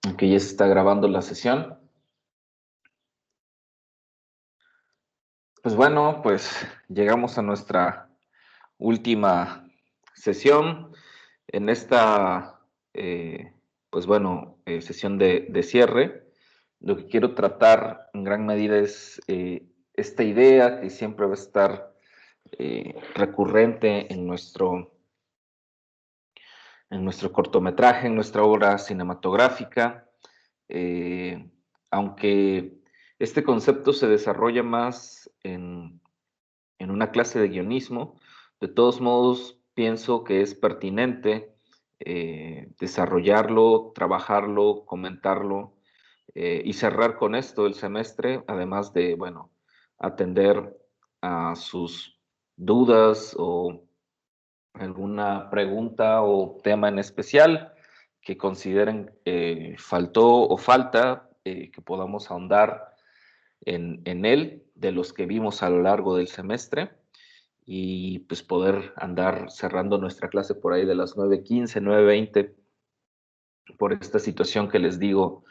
Aunque ya se está grabando la sesión. Pues bueno, pues llegamos a nuestra última sesión en esta, pues bueno, sesión de cierre. Lo que quiero tratar en gran medida es esta idea que siempre va a estar recurrente en nuestro cortometraje, en nuestra obra cinematográfica, eh, aunque este concepto se desarrolla más en una clase de guionismo, de todos modos pienso que es pertinente desarrollarlo, trabajarlo, comentarlo y cerrar con esto el semestre, además de, bueno, atender a sus dudas o alguna pregunta o tema en especial que consideren faltó o falta, que podamos ahondar en él, de los que vimos a lo largo del semestre, y pues poder andar cerrando nuestra clase por ahí de las 9:15, 9:20, por esta situación que les digo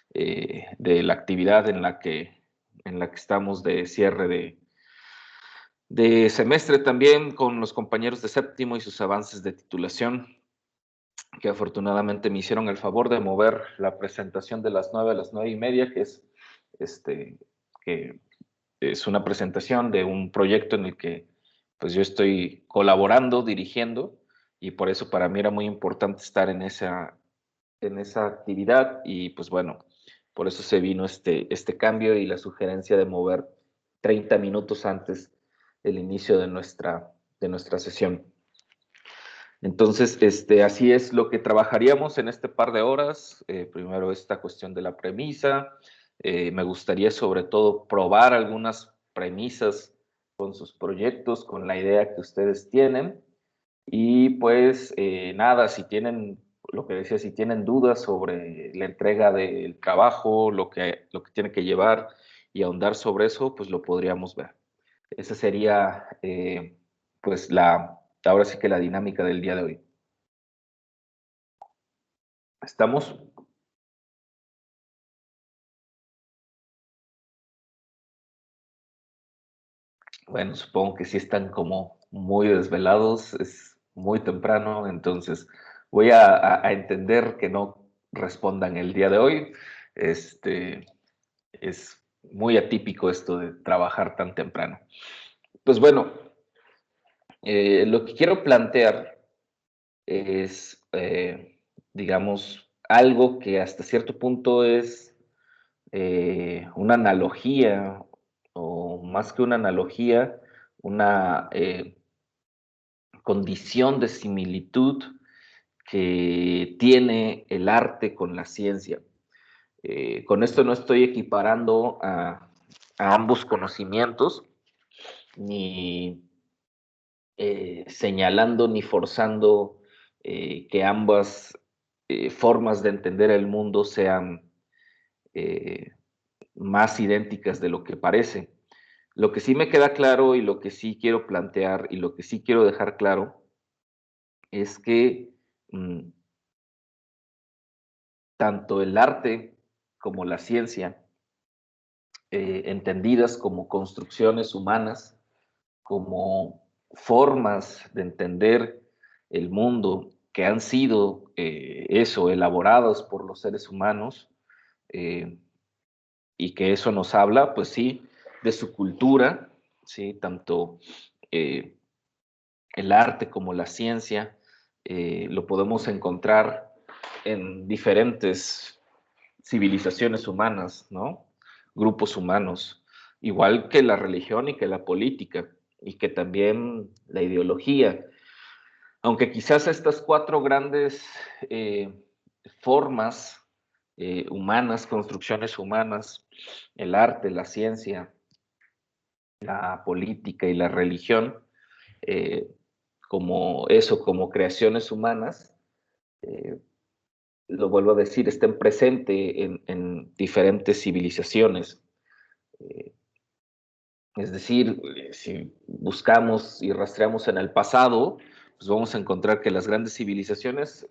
de la actividad en la que estamos de cierre de semestre también con los compañeros de séptimo y sus avances de titulación, que afortunadamente me hicieron el favor de mover la presentación de las 9 a las 9:30, este, que es una presentación de un proyecto en el que pues yo estoy colaborando, dirigiendo, y por eso para mí era muy importante estar en esa actividad, y pues bueno, por eso se vino este cambio y la sugerencia de mover 30 minutos antes el inicio de nuestra sesión. Entonces, así es lo que trabajaríamos en este par de horas. Primero esta cuestión de la premisa. Me gustaría sobre todo probar algunas premisas con sus proyectos, con la idea que ustedes tienen. Y pues nada, si tienen, lo que decía, si tienen dudas sobre la entrega del trabajo, lo que tiene que llevar y ahondar sobre eso, pues lo podríamos ver. Esa sería pues ahora sí que la dinámica del día de hoy. ¿Estamos? Bueno, supongo que sí están como muy desvelados, es muy temprano, entonces voy a entender que no respondan el día de hoy. Es muy atípico esto de trabajar tan temprano. Pues bueno, lo que quiero plantear es, digamos, algo que hasta cierto punto es una analogía, o más que una analogía, una condición de similitud que tiene el arte con la ciencia. Con esto no estoy equiparando a ambos conocimientos, ni señalando ni forzando que ambas formas de entender el mundo sean eh, más idénticas de lo que parece. Lo que sí me queda claro y lo que sí quiero plantear y lo que sí quiero dejar claro es que mm, tanto el arte como la ciencia, entendidas como construcciones humanas, como formas de entender el mundo que han sido elaborados por los seres humanos, eh, y que eso nos habla, pues sí, de su cultura, sí, tanto eh, el arte como la ciencia, lo podemos encontrar en diferentes civilizaciones humanas, ¿no? Grupos humanos, igual que la religión y que la política, y que también la ideología. Aunque quizás estas cuatro grandes eh, formas humanas, construcciones humanas, el arte, la ciencia, la política y la religión, eh, como creaciones humanas, eh, lo vuelvo a decir, estén presentes en diferentes civilizaciones. Eh, es decir, si buscamos y rastreamos en el pasado, pues vamos a encontrar que las grandes civilizaciones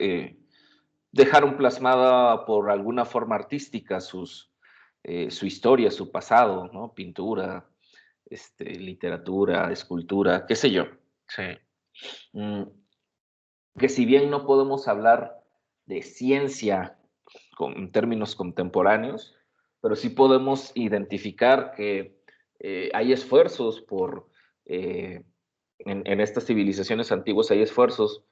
dejaron plasmada por alguna forma artística su historia, su pasado, ¿no? Pintura, literatura, escultura, qué sé yo. Sí. Mm, que si bien no podemos hablar de ciencia en términos contemporáneos, pero sí podemos identificar que hay esfuerzos en estas civilizaciones antiguas hay esfuerzos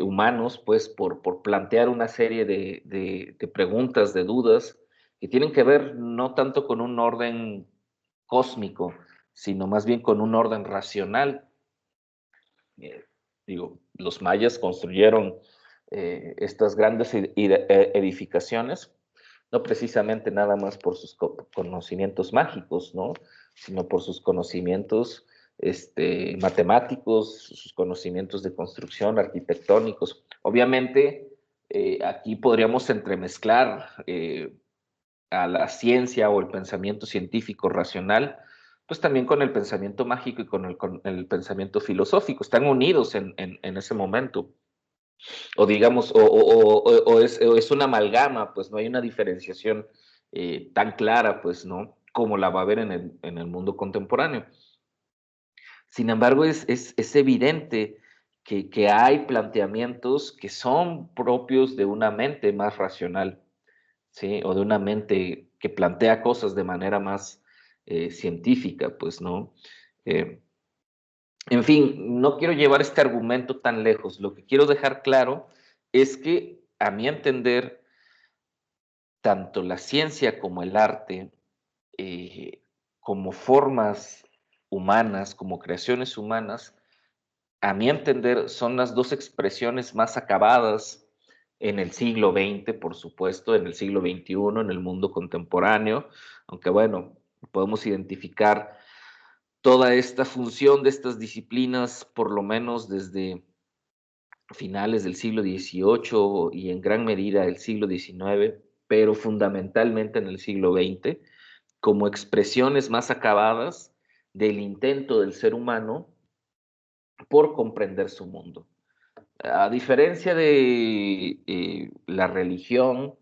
humanos, pues, por plantear una serie de preguntas, de dudas, que tienen que ver no tanto con un orden cósmico, sino más bien con un orden racional. Eh, Digo, los mayas construyeron estas grandes edificaciones, no precisamente nada más por sus conocimientos mágicos, ¿no? Sino por sus conocimientos matemáticos, sus conocimientos de construcción, arquitectónicos. Obviamente, aquí podríamos entremezclar a la ciencia o el pensamiento científico racional, pues también con el pensamiento mágico y con el pensamiento filosófico. Están unidos en ese momento. O digamos, o es una amalgama, pues no hay una diferenciación tan clara, pues, ¿no? Como la va a haber en el mundo contemporáneo. Sin embargo, es evidente que hay planteamientos que son propios de una mente más racional, ¿sí? O de una mente que plantea cosas de manera más científica, pues, ¿no? Eh, en fin, no quiero llevar este argumento tan lejos. Lo que quiero dejar claro es que, a mi entender, tanto la ciencia como el arte, eh, como formas humanas, como creaciones humanas, a mi entender, son las dos expresiones más acabadas en el siglo XX, por supuesto, en el siglo XXI, en el mundo contemporáneo, aunque bueno, podemos identificar toda esta función de estas disciplinas, por lo menos desde finales del siglo XVIII y en gran medida el siglo XIX, pero fundamentalmente en el siglo XX, como expresiones más acabadas del intento del ser humano por comprender su mundo. A diferencia de la religión,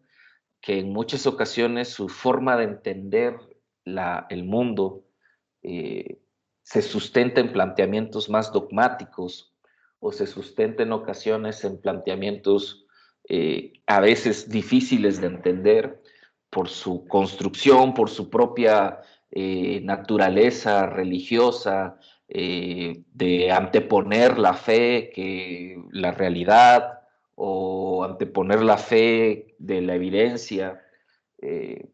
que en muchas ocasiones su forma de entender el mundo eh, se sustenta en planteamientos más dogmáticos o se sustenta en ocasiones en planteamientos a veces difíciles de entender por su construcción, por su propia naturaleza religiosa, de anteponer la fe que la realidad o anteponer la fe de la evidencia eh,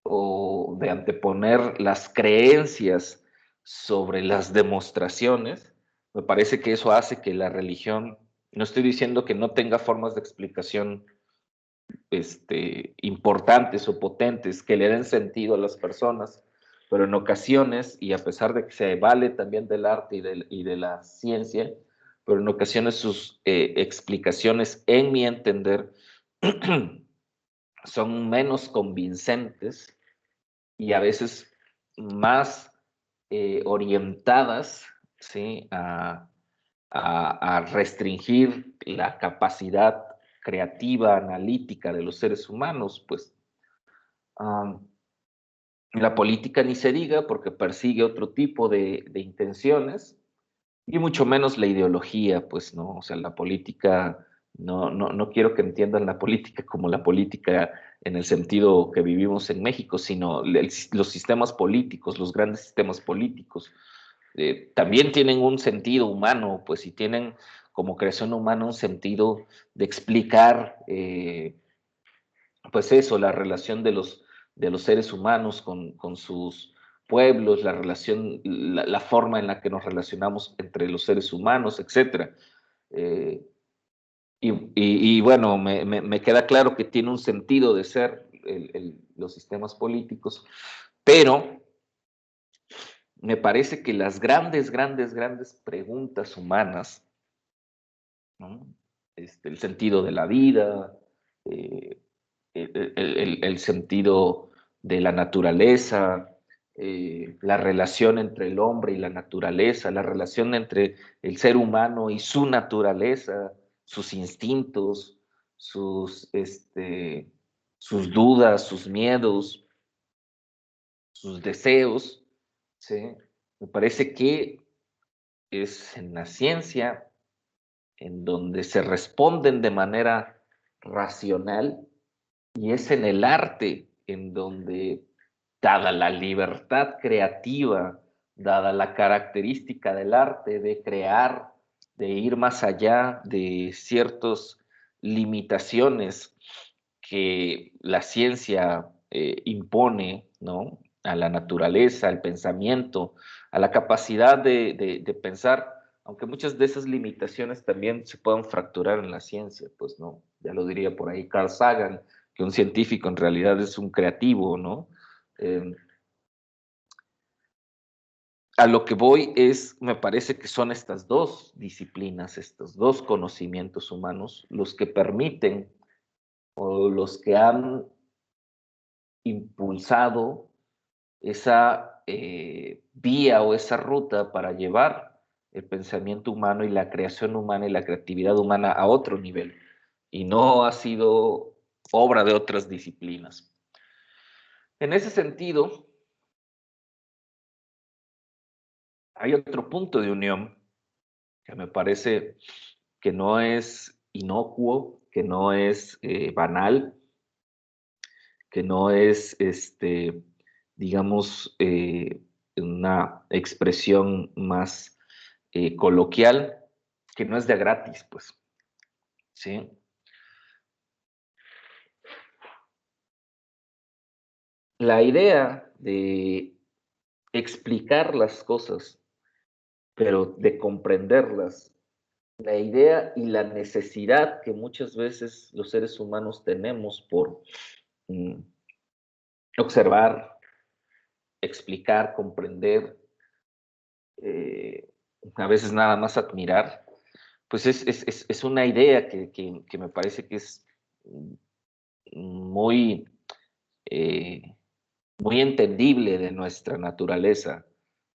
o de anteponer las creencias sobre las demostraciones, me parece que eso hace que la religión, no estoy diciendo que no tenga formas de explicación importantes o potentes que le den sentido a las personas, pero en ocasiones, y a pesar de que se vale también del arte y de la ciencia, pero en ocasiones sus explicaciones, en mi entender, son menos convincentes y a veces más orientadas, ¿sí? A restringir la capacidad creativa, analítica de los seres humanos, pues la política ni se diga porque persigue otro tipo de intenciones y mucho menos la ideología, pues no, o sea, la política, no quiero que entiendan la política como la política en el sentido que vivimos en México, sino los sistemas políticos, los grandes sistemas políticos, también tienen un sentido humano, pues y tienen como creación humana un sentido de explicar, pues eso, la relación de los seres humanos con sus pueblos, la relación, la forma en la que nos relacionamos entre los seres humanos, etcétera. Eh, y bueno, me queda claro que tiene un sentido de ser los sistemas políticos, pero me parece que las grandes, grandes, grandes preguntas humanas, ¿no? El sentido de la vida, eh, el sentido de la naturaleza, la relación entre el hombre y la naturaleza, la relación entre el ser humano y su naturaleza, sus instintos, sus dudas, sus miedos, sus deseos, ¿sí? Me parece que es en la ciencia en donde se responden de manera racional y es en el arte en donde, dada la libertad creativa, dada la característica del arte de crear, de ir más allá de ciertas limitaciones que la ciencia impone, ¿no? A la naturaleza, al pensamiento, a la capacidad de pensar, aunque muchas de esas limitaciones también se puedan fracturar en la ciencia, pues no, ya lo diría por ahí Carl Sagan, que un científico en realidad es un creativo, ¿no? Eh, a lo que voy es, me parece que son estas dos disciplinas, estos dos conocimientos humanos, los que permiten o los que han impulsado esa vía o esa ruta para llevar el pensamiento humano y la creación humana y la creatividad humana a otro nivel. Y no ha sido obra de otras disciplinas. En ese sentido, hay otro punto de unión que me parece que no es inocuo, que no es banal, que no es, digamos, una expresión más coloquial, que no es de gratis, pues, ¿sí? La idea de explicar las cosas, pero de comprenderlas, la idea y la necesidad que muchas veces los seres humanos tenemos por mm, observar, explicar, comprender, eh, a veces nada más admirar, pues es una idea que me parece que es muy, eh, muy entendible de nuestra naturaleza,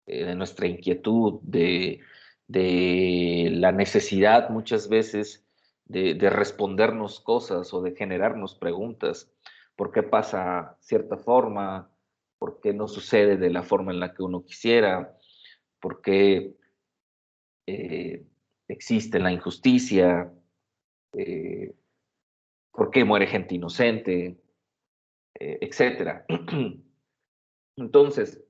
de nuestra inquietud, de la necesidad muchas veces de respondernos cosas o de generarnos preguntas. ¿Por qué pasa cierta forma? ¿Por qué no sucede de la forma en la que uno quisiera? ¿Por qué eh, existe la injusticia? Eh, ¿Por qué muere gente inocente? Etcétera. Entonces,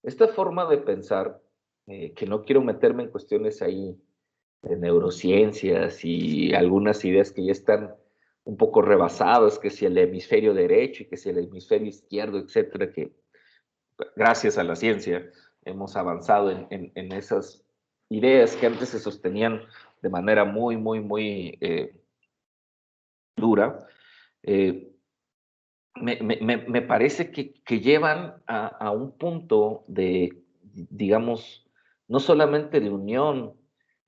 esta forma de pensar, que no quiero meterme en cuestiones ahí de neurociencias y algunas ideas que ya están un poco rebasadas, que si el hemisferio derecho y que si el hemisferio izquierdo, etcétera, que gracias a la ciencia hemos avanzado en esas ideas que antes se sostenían de manera muy dura. Eh, me parece que llevan a un punto de, digamos, no solamente de unión,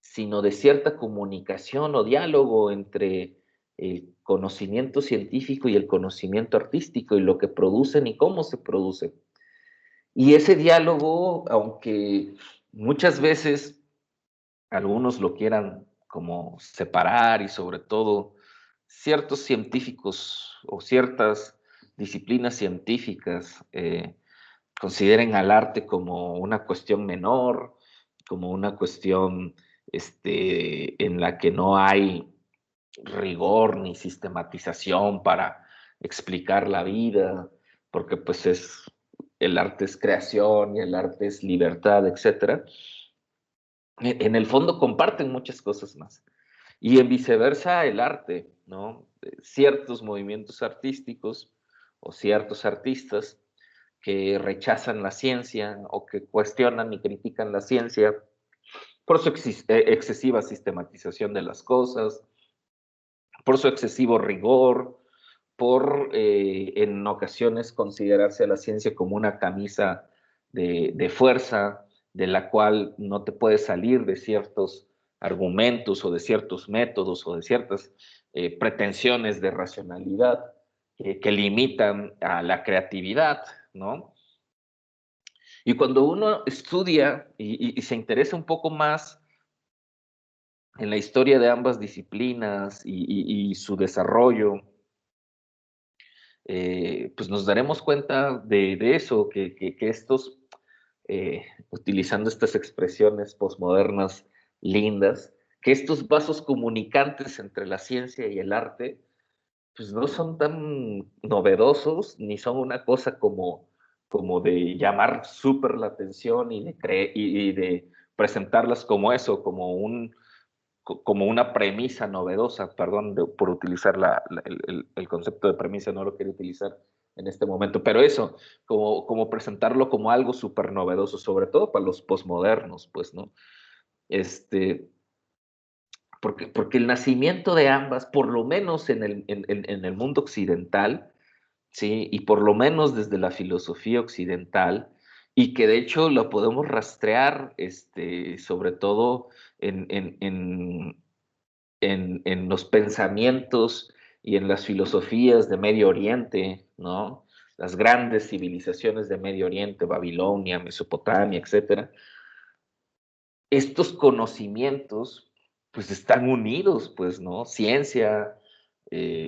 sino de cierta comunicación o diálogo entre el conocimiento científico y el conocimiento artístico y lo que producen y cómo se produce. Y ese diálogo, aunque muchas veces algunos lo quieran como separar y sobre todo ciertos científicos o ciertas disciplinas científicas consideren al arte como una cuestión menor, como una cuestión en la que no hay rigor ni sistematización para explicar la vida, porque pues el arte es creación y el arte es libertad, etcétera. En el fondo comparten muchas cosas más. Y en viceversa, el arte, ¿no? Ciertos movimientos artísticos o ciertos artistas que rechazan la ciencia o que cuestionan y critican la ciencia por su excesiva sistematización de las cosas, por su excesivo rigor, por en ocasiones considerarse a la ciencia como una camisa de fuerza de la cual no te puedes salir de ciertos argumentos o de ciertos métodos o de ciertas pretensiones de racionalidad que limitan a la creatividad, ¿no? Y cuando uno estudia y se interesa un poco más en la historia de ambas disciplinas y su desarrollo, pues nos daremos cuenta de eso, que estos, utilizando estas expresiones posmodernas lindas, que estos vasos comunicantes entre la ciencia y el arte, pues no son tan novedosos, ni son una cosa como de llamar súper la atención y de presentarlas como eso, como una premisa novedosa, perdón por utilizar el concepto de premisa, no lo quiero utilizar en este momento, pero eso, como presentarlo como algo súper novedoso, sobre todo para los posmodernos, pues, ¿no? Este, porque el nacimiento de ambas, por lo menos en el mundo occidental, ¿sí? Y por lo menos desde la filosofía occidental, y que de hecho lo podemos rastrear, sobre todo en, en, en, en los pensamientos y en las filosofías de Medio Oriente, ¿no? Las grandes civilizaciones de Medio Oriente, Babilonia, Mesopotamia, etcétera. Estos conocimientos, pues están unidos, pues, ¿no? Ciencia,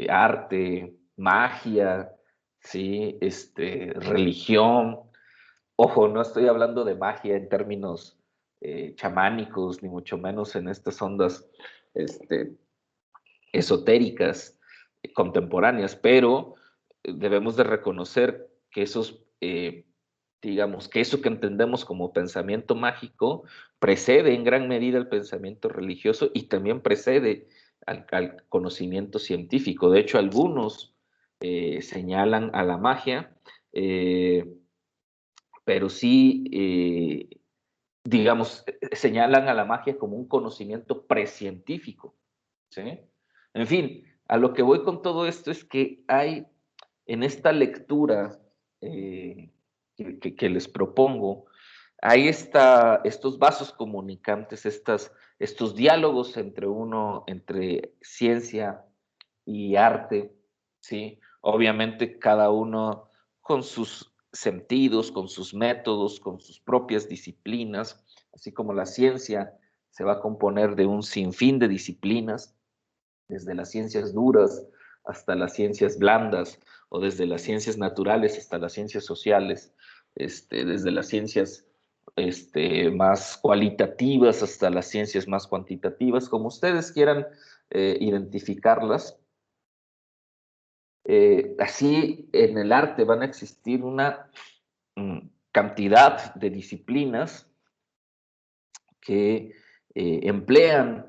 arte, magia, ¿sí? Religión. Ojo, no estoy hablando de magia en términos chamánicos, ni mucho menos en estas ondas este, esotéricas contemporáneas, pero debemos de reconocer que esos, digamos, que eso que entendemos como pensamiento mágico precede en gran medida el pensamiento religioso y también precede al conocimiento científico. De hecho, algunos señalan a la magia, eh, pero sí, digamos, señalan a la magia como un conocimiento precientífico, ¿sí? En fin, a lo que voy con todo esto es que hay en esta lectura que les propongo, hay estos vasos comunicantes, estos diálogos entre ciencia y arte, ¿sí? Obviamente cada uno con sus sentidos, con sus métodos, con sus propias disciplinas, así como la ciencia se va a componer de un sinfín de disciplinas, desde las ciencias duras hasta las ciencias blandas, o desde las ciencias naturales hasta las ciencias sociales, desde las ciencias más cualitativas hasta las ciencias más cuantitativas, como ustedes quieran identificarlas. Así en el arte van a existir una cantidad de disciplinas que emplean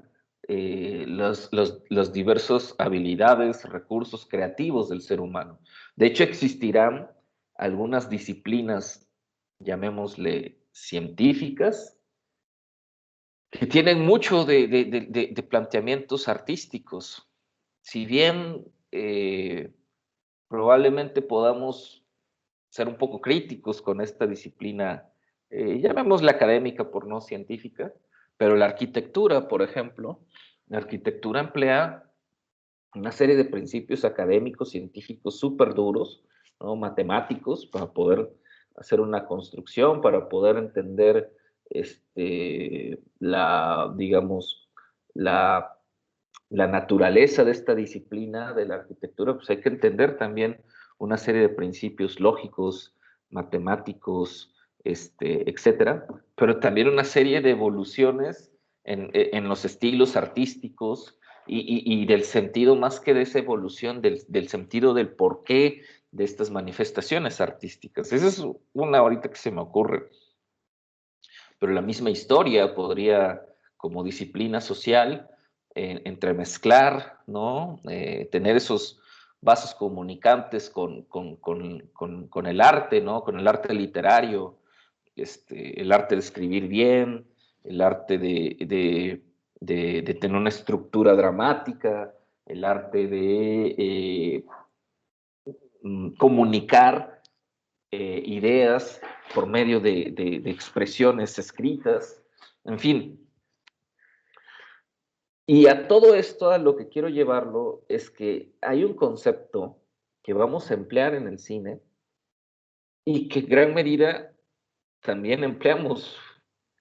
los diversos habilidades, recursos creativos del ser humano. De hecho, existirán algunas disciplinas, llamémosle científicas, que tienen mucho de planteamientos artísticos. Si bien probablemente podamos ser un poco críticos con esta disciplina, llamémosla académica por no científica, pero la arquitectura, por ejemplo, la arquitectura emplea una serie de principios académicos, científicos súper duros, ¿no? Matemáticos, para poder hacer una construcción, para poder entender digamos, la, la naturaleza de esta disciplina de la arquitectura, pues hay que entender también una serie de principios lógicos, matemáticos, etcétera, pero también una serie de evoluciones en los estilos artísticos y del sentido, más que de esa evolución, del sentido del porqué de estas manifestaciones artísticas. Esa es una ahorita que se me ocurre, pero la misma historia podría, como disciplina social, entremezclar, ¿no? Tener esos vasos comunicantes con el arte, ¿no? Con el arte literario, el arte de escribir bien, el arte de tener una estructura dramática, el arte de comunicar ideas por medio de expresiones escritas, en fin. Y a todo esto, a lo que quiero llevarlo es que hay un concepto que vamos a emplear en el cine y que en gran medida también empleamos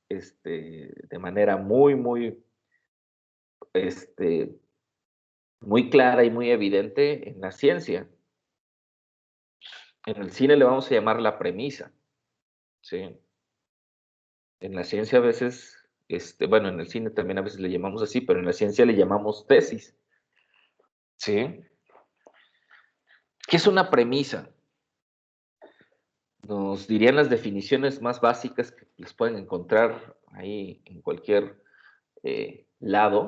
de manera muy, muy muy clara y muy evidente en la ciencia. En el cine le vamos a llamar la premisa, ¿sí? En la ciencia a veces, bueno, en el cine también a veces le llamamos así, pero en la ciencia le llamamos tesis, ¿sí? ¿Qué es una premisa? Nos dirían las definiciones más básicas que les pueden encontrar ahí en cualquier lado.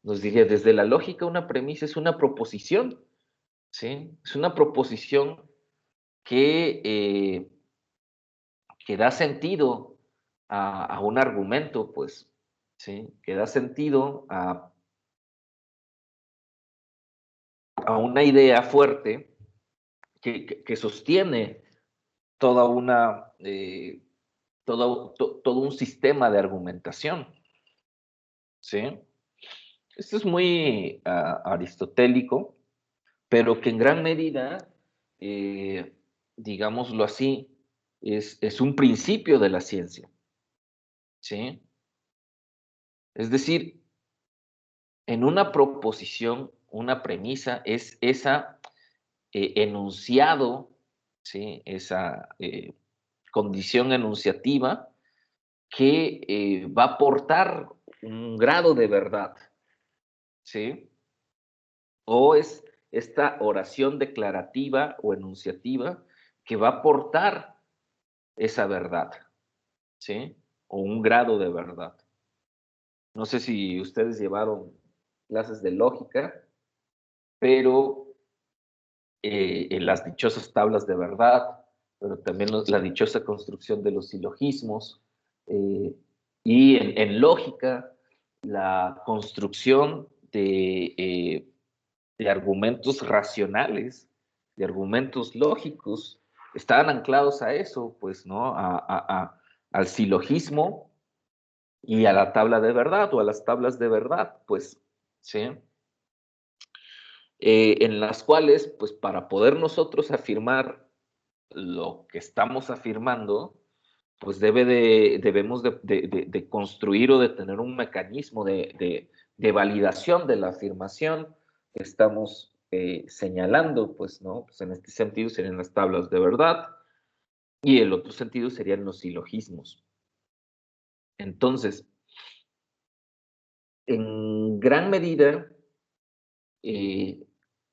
Nos diría, desde la lógica, una premisa es una proposición, ¿sí? Es una proposición que, que da sentido a un argumento, pues, ¿sí? Que da sentido a una idea fuerte que sostiene toda una, todo un sistema de argumentación, ¿sí? Esto es muy aristotélico, pero que en gran medida, digámoslo así, es un principio de la ciencia, ¿sí? Es decir, en una proposición, una premisa es esa enunciado, ¿sí? Esa condición enunciativa que va a aportar un grado de verdad, ¿sí? O es esta oración declarativa o enunciativa que va a aportar esa verdad, ¿sí? O un grado de verdad. No sé si ustedes llevaron clases de lógica, pero en las dichosas tablas de verdad, pero también la dichosa construcción de los silogismos, eh, y en lógica, la construcción de argumentos racionales, de argumentos lógicos, estaban anclados a eso, pues, ¿no? Al silogismo y a la tabla de verdad o a las tablas de verdad, pues, ¿sí? En las cuales, pues, para poder nosotros afirmar lo que estamos afirmando, pues debemos de construir o de tener un mecanismo de validación de la afirmación que estamos señalando, pues, ¿no? Pues en este sentido serían las tablas de verdad y el otro sentido serían los silogismos. Entonces, en gran medida, eh,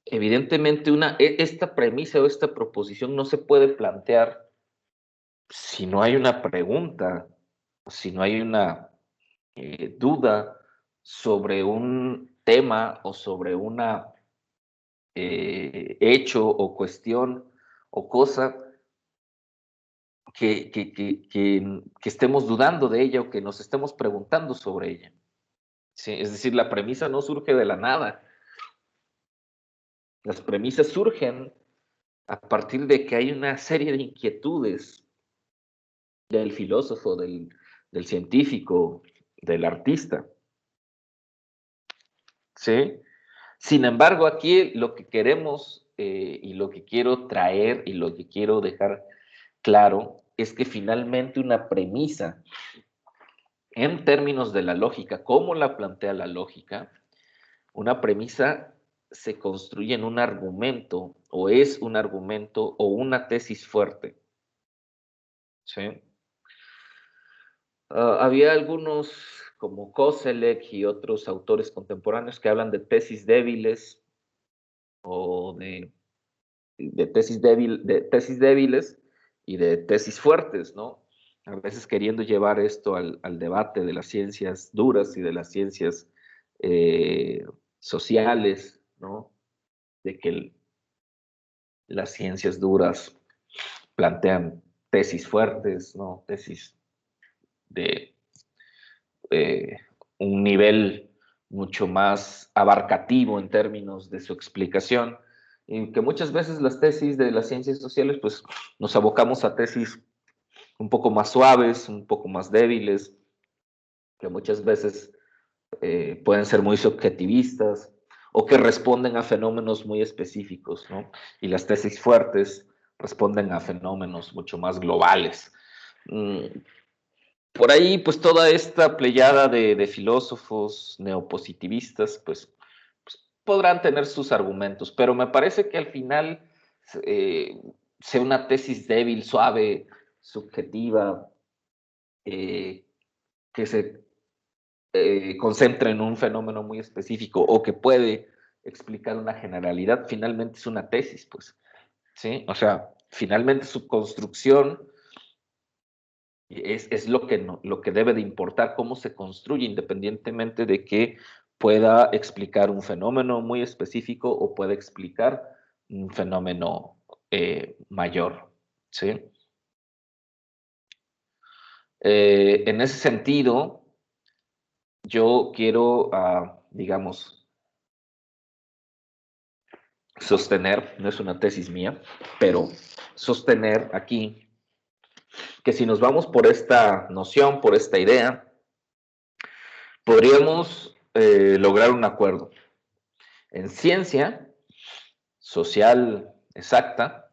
evidentemente esta premisa o esta proposición no se puede plantear si no hay una pregunta, si no hay una duda sobre un tema o sobre una hecho o cuestión o cosa que estemos dudando de ella o que nos estemos preguntando sobre ella. ¿Sí? Es decir, la premisa no surge de la nada. Las premisas surgen a partir de que hay una serie de inquietudes del filósofo, del científico, del artista. ¿Sí? Sin embargo, aquí lo que queremos y lo que quiero traer y lo que quiero dejar claro es que finalmente una premisa, en términos de la lógica, como la plantea la lógica, una premisa se construye en un argumento o es un argumento o una tesis fuerte. ¿Sí? Había algunos como Koselleck y otros autores contemporáneos que hablan de tesis débiles o de tesis débiles y de tesis fuertes, ¿no? A veces queriendo llevar esto al debate de las ciencias duras y de las ciencias eh, sociales, ¿no? De que las ciencias duras plantean tesis fuertes, ¿no? Tesis de eh, un nivel mucho más abarcativo en términos de su explicación, y que muchas veces las tesis de las ciencias sociales, pues nos abocamos a tesis un poco más suaves, un poco más débiles, que muchas veces pueden ser muy subjetivistas o que responden a fenómenos muy específicos, ¿no? Y las tesis fuertes responden a fenómenos mucho más globales. Por ahí, pues toda esta pleyada de filósofos neopositivistas, pues, podrán tener sus argumentos, pero me parece que al final eh, sea una tesis débil, suave, subjetiva, eh, que se concentra en un fenómeno muy específico o que puede explicar una generalidad, finalmente es una tesis, pues, ¿sí? O sea, finalmente su construcción es lo que, no, lo que debe de importar, cómo se construye, independientemente de que pueda explicar un fenómeno muy específico o pueda explicar un fenómeno mayor, ¿sí? En ese sentido, yo quiero, digamos, sostener, no es una tesis mía, pero sostener aquí que si nos vamos por esta noción, por esta idea, podríamos lograr un acuerdo. En ciencia social exacta,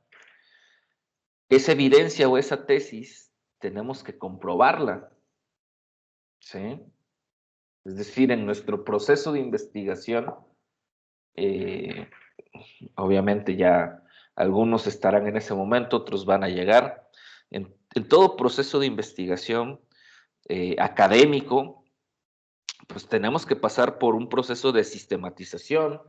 esa evidencia o esa tesis tenemos que comprobarla, ¿sí? Es decir, en nuestro proceso de investigación, eh, obviamente ya algunos estarán en ese momento, otros van a llegar. En todo proceso de investigación académico, pues tenemos que pasar por un proceso de sistematización,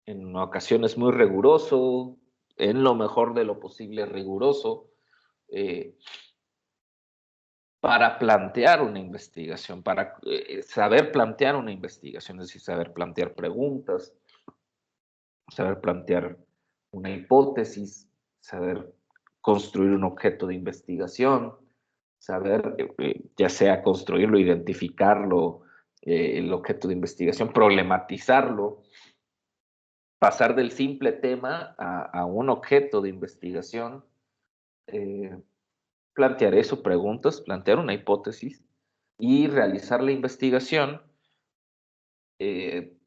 en ocasiones muy riguroso, en lo mejor de lo posible riguroso, eh, para plantear una investigación, para saber plantear una investigación, es decir, saber plantear preguntas, saber plantear una hipótesis, saber construir un objeto de investigación, saber ya sea construirlo, identificarlo, el objeto de investigación, problematizarlo, pasar del simple tema a un objeto de investigación, eh, plantear eso, preguntas, plantear una hipótesis y realizar la investigación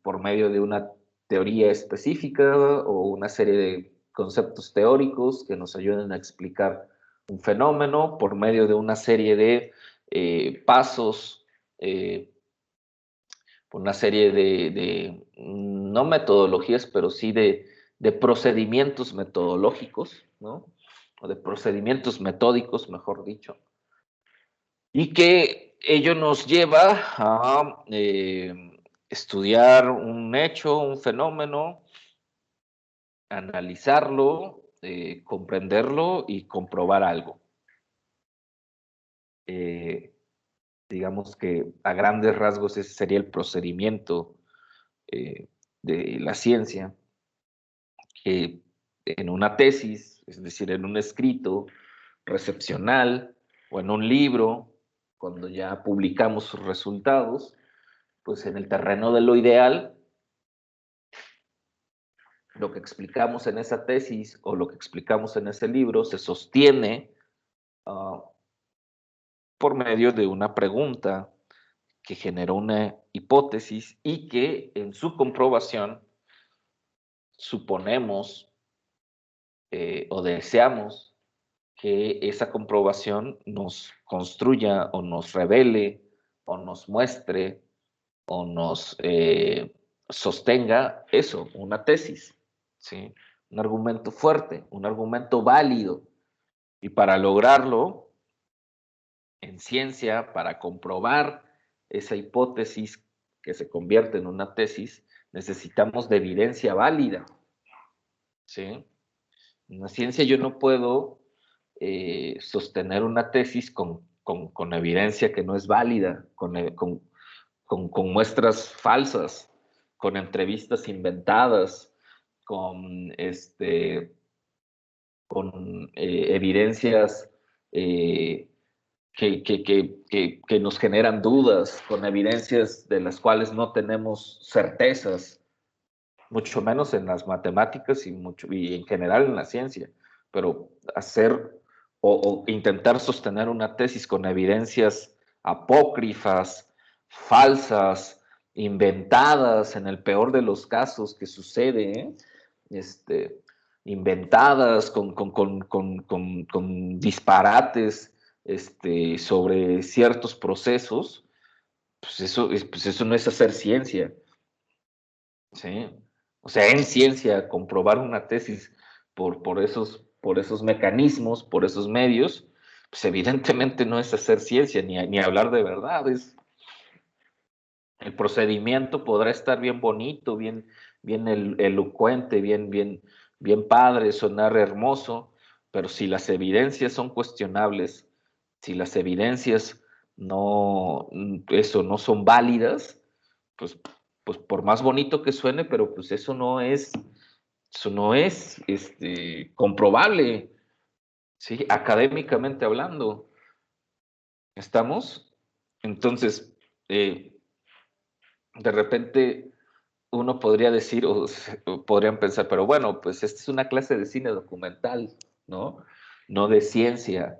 por medio de una teoría específica o una serie de conceptos teóricos que nos ayuden a explicar un fenómeno por medio de una serie de pasos, una serie no metodologías, pero sí de procedimientos metodológicos, ¿no? O de procedimientos metódicos, mejor dicho, y que ello nos lleva a estudiar un hecho, un fenómeno, analizarlo, comprenderlo y comprobar algo. Eh, digamos que a grandes rasgos ese sería el procedimiento de la ciencia, que en una tesis, es decir, en un escrito recepcional o en un libro, cuando ya publicamos sus resultados, pues en el terreno de lo ideal, lo que explicamos en esa tesis o lo que explicamos en ese libro se sostiene uh, por medio de una pregunta que generó una hipótesis y que en su comprobación suponemos o deseamos que esa comprobación nos construya o nos revele o nos muestre o nos sostenga eso, una tesis, ¿sí? Un argumento fuerte, un argumento válido. Y para lograrlo, en ciencia, para comprobar esa hipótesis que se convierte en una tesis, necesitamos de evidencia válida, ¿sí? En la ciencia yo no puedo sostener una tesis con evidencia que no es válida, con muestras falsas, con entrevistas inventadas, con, con evidencias eh, que nos generan dudas, con evidencias de las cuales no tenemos certezas, mucho menos en las matemáticas y en general en la ciencia, pero hacer o intentar sostener una tesis con evidencias apócrifas, falsas, inventadas en el peor de los casos que sucede, ¿eh? Inventadas con disparates sobre ciertos procesos, pues eso no es hacer ciencia, ¿sí? O sea, en ciencia, comprobar una tesis por esos mecanismos, por esos medios, pues evidentemente no es hacer ciencia ni hablar de verdades. El procedimiento podrá estar bien bonito, bien elocuente, bien padre, sonar hermoso, pero si las evidencias son cuestionables, si las evidencias no son válidas, pues, pues por más bonito que suene, pero pues eso no es comprobable, ¿sí? Académicamente hablando. ¿Estamos? Entonces, eh, de repente uno podría decir, o podrían pensar, pero bueno, pues esta es una clase de cine documental, ¿no? No de ciencia.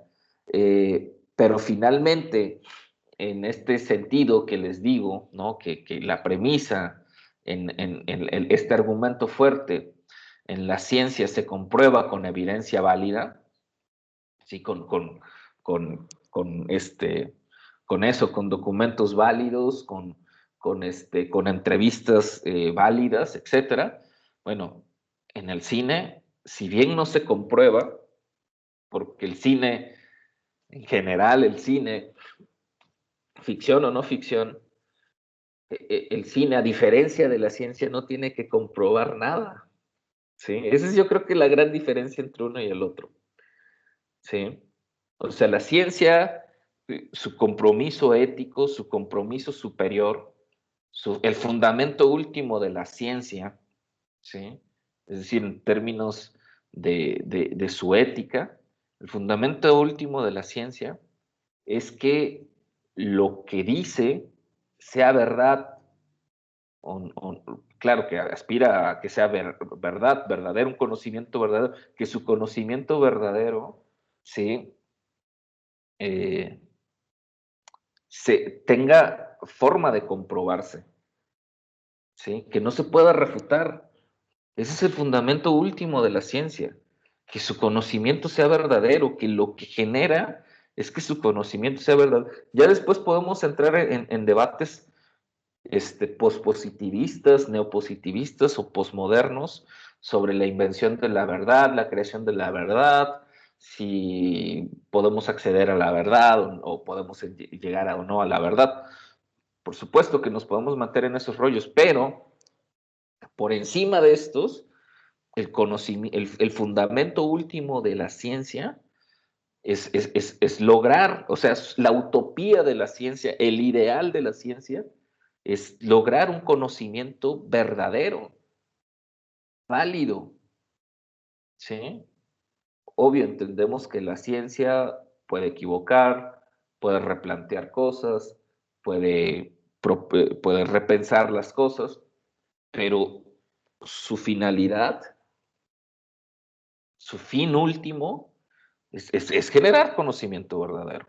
Pero finalmente, en este sentido que les digo, ¿no? Que la premisa en este argumento fuerte en la ciencia se comprueba con evidencia válida, ¿sí? Con con eso, con documentos válidos, con entrevistas válidas, etcétera. Bueno, en el cine, si bien no se comprueba, porque el cine, en general, el cine, ficción o no ficción, el cine, a diferencia de la ciencia, no tiene que comprobar nada. ¿Sí? Esa es yo creo que la gran diferencia entre uno y el otro. ¿Sí? O sea, la ciencia, su compromiso ético, su compromiso superior, el fundamento último de la ciencia, ¿sí? Es decir, en términos de su ética, el fundamento último de la ciencia es que lo que dice sea verdad, claro que aspira a que sea verdad, verdadero, un conocimiento verdadero, que su conocimiento verdadero, ¿sí? Eh, tenga forma de comprobarse, ¿sí? Que no se pueda refutar. Ese es el fundamento último de la ciencia, que su conocimiento sea verdadero, que lo que genera es que su conocimiento sea verdadero. Ya después podemos entrar en debates pospositivistas, neopositivistas o posmodernos sobre la invención de la verdad, la creación de la verdad, si podemos acceder a la verdad o podemos llegar o no a la verdad. Por supuesto que nos podemos meter en esos rollos, pero por encima de estos, el fundamento último de la ciencia es lograr, o sea, la utopía de la ciencia, el ideal de la ciencia, es lograr un conocimiento verdadero, válido, ¿sí? Obvio, entendemos que la ciencia puede equivocar, puede replantear cosas, puede repensar las cosas, pero su finalidad, su fin último, es generar conocimiento verdadero,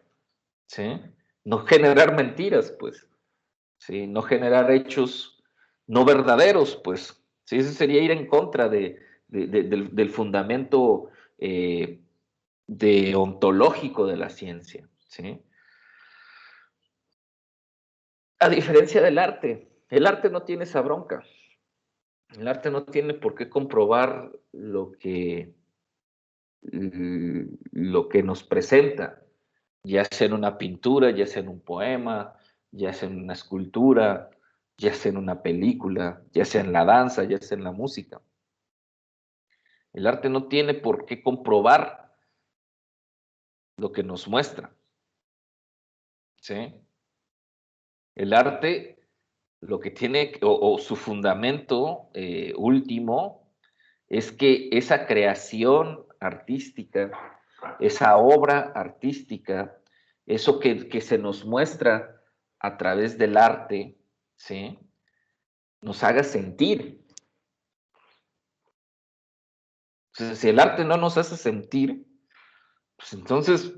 ¿sí? No generar mentiras, pues, ¿sí? No generar hechos no verdaderos, pues, ¿sí? Eso sería ir en contra del fundamento eh, ontológico de la ciencia, ¿sí? A diferencia del arte, el arte no tiene esa bronca. El arte no tiene por qué comprobar lo que nos presenta, ya sea en una pintura, ya sea en un poema, ya sea en una escultura, ya sea en una película, ya sea en la danza, ya sea en la música. El arte no tiene por qué comprobar lo que nos muestra, ¿sí? El arte, lo que tiene, o su fundamento último, es que esa creación artística, esa obra artística, eso que se nos muestra a través del arte, ¿sí? Nos haga sentir. Entonces, si el arte no nos hace sentir, pues entonces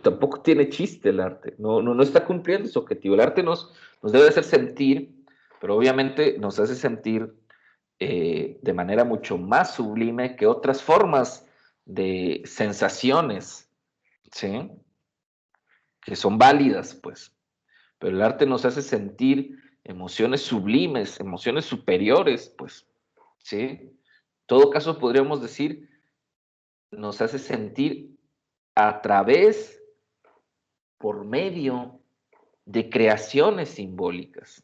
tampoco tiene chiste el arte, no está cumpliendo su objetivo. El arte nos debe hacer sentir, pero obviamente nos hace sentir de manera mucho más sublime que otras formas de sensaciones, ¿sí? Que son válidas, pues. Pero el arte nos hace sentir emociones sublimes, emociones superiores, pues, ¿sí? En todo caso, podríamos decir, nos hace sentir a través, por medio de creaciones simbólicas,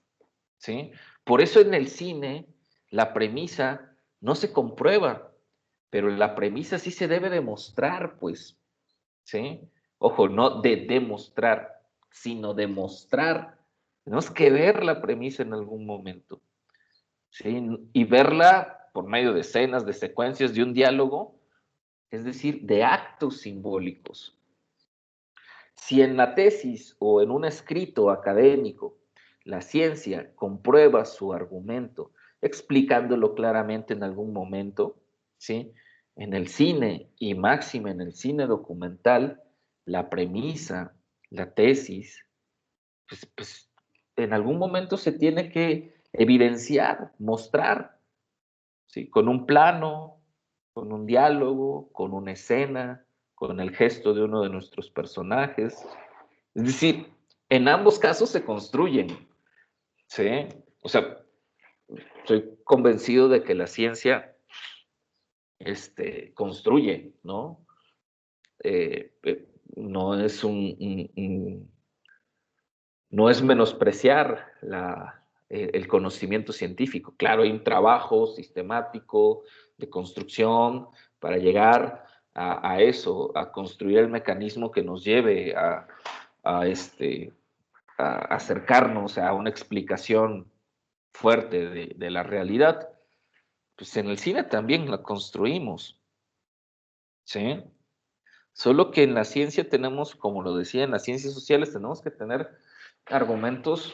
¿sí? Por eso en el cine la premisa no se comprueba, pero la premisa sí se debe demostrar, pues, ¿sí? Ojo, no de demostrar, sino demostrar. Tenemos que ver la premisa en algún momento, ¿sí? Y verla por medio de escenas, de secuencias, de un diálogo, es decir, de actos simbólicos. Si en la tesis o en un escrito académico la ciencia comprueba su argumento explicándolo claramente en algún momento, ¿sí? En el cine y máxima en el cine documental, la premisa, la tesis, pues en algún momento se tiene que evidenciar, mostrar, ¿sí? Con un plano, con un diálogo, con una escena, con el gesto de uno de nuestros personajes. Es decir, en ambos casos se construyen, ¿sí? O sea, estoy convencido de que la ciencia construye, ¿no? No es no es menospreciar el conocimiento científico. Claro, hay un trabajo sistemático de construcción para llegar a eso, a construir el mecanismo que nos lleve a, a acercarnos a una explicación fuerte de la realidad. Pues en el cine también la construimos, ¿sí? Solo que en la ciencia tenemos, como lo decía, en las ciencias sociales tenemos que tener argumentos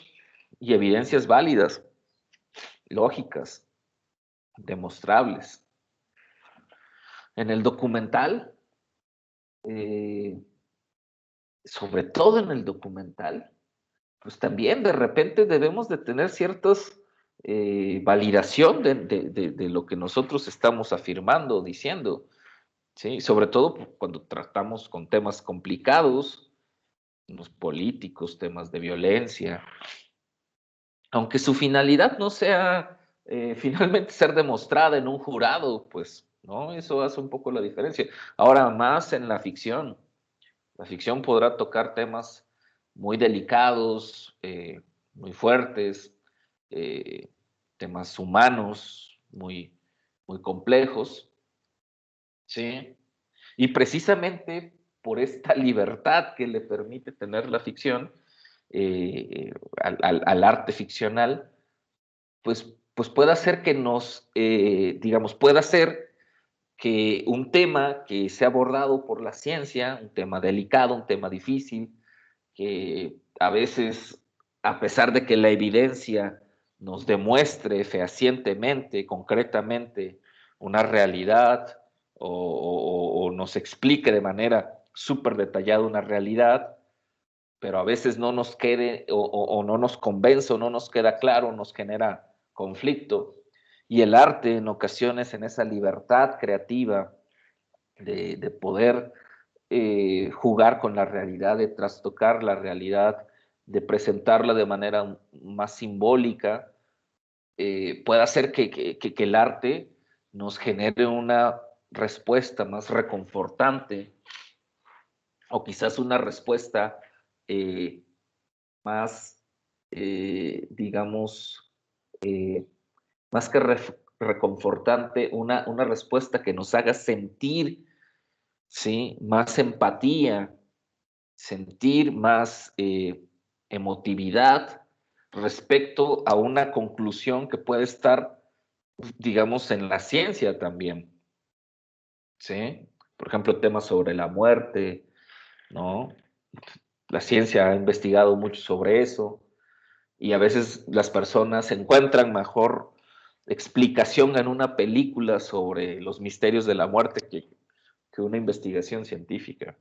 y evidencias válidas, lógicas, demostrables. En el documental, eh, sobre todo en el documental, pues también de repente debemos de tener ciertas validación de lo que nosotros estamos afirmando, diciendo, ¿sí? Sobre todo cuando tratamos con temas complicados, los políticos, temas de violencia, aunque su finalidad no sea finalmente ser demostrada en un jurado, pues, ¿no? Eso hace un poco la diferencia. Ahora, más en la ficción podrá tocar temas muy delicados, muy fuertes, eh, temas humanos muy complejos, ¿sí? Y precisamente por esta libertad que le permite tener la ficción al arte ficcional, pues puede hacer que digamos, puede hacer que un tema que sea abordado por la ciencia, un tema delicado, un tema difícil, que a veces, a pesar de que la evidencia nos demuestre fehacientemente, concretamente, una realidad o nos explique de manera súper detallada una realidad, pero a veces no nos quede o no nos convence o no nos queda claro, nos genera conflicto. Y el arte en ocasiones en esa libertad creativa de poder jugar con la realidad, de trastocar la realidad, de presentarla de manera más simbólica, puede hacer que el arte nos genere una respuesta más reconfortante o quizás una respuesta eh, más, digamos, más que reconfortante, una respuesta que nos haga sentir, ¿sí? Más empatía, sentir más emotividad respecto a una conclusión que puede estar, digamos, en la ciencia también, ¿sí? Por ejemplo, temas sobre la muerte, ¿no? La ciencia ha investigado mucho sobre eso y a veces las personas encuentran mejor explicación en una película sobre los misterios de la muerte que una investigación científica,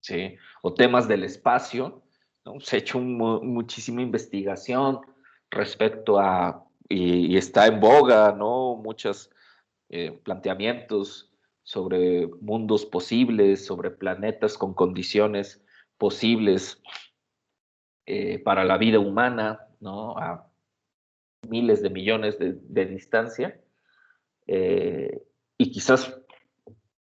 ¿sí? O temas del espacio, ¿no? Se ha hecho muchísima investigación respecto y está en boga, ¿no? Muchos planteamientos sobre mundos posibles, sobre planetas con condiciones posibles para la vida humana, ¿no? A miles de millones de distancia. Y quizás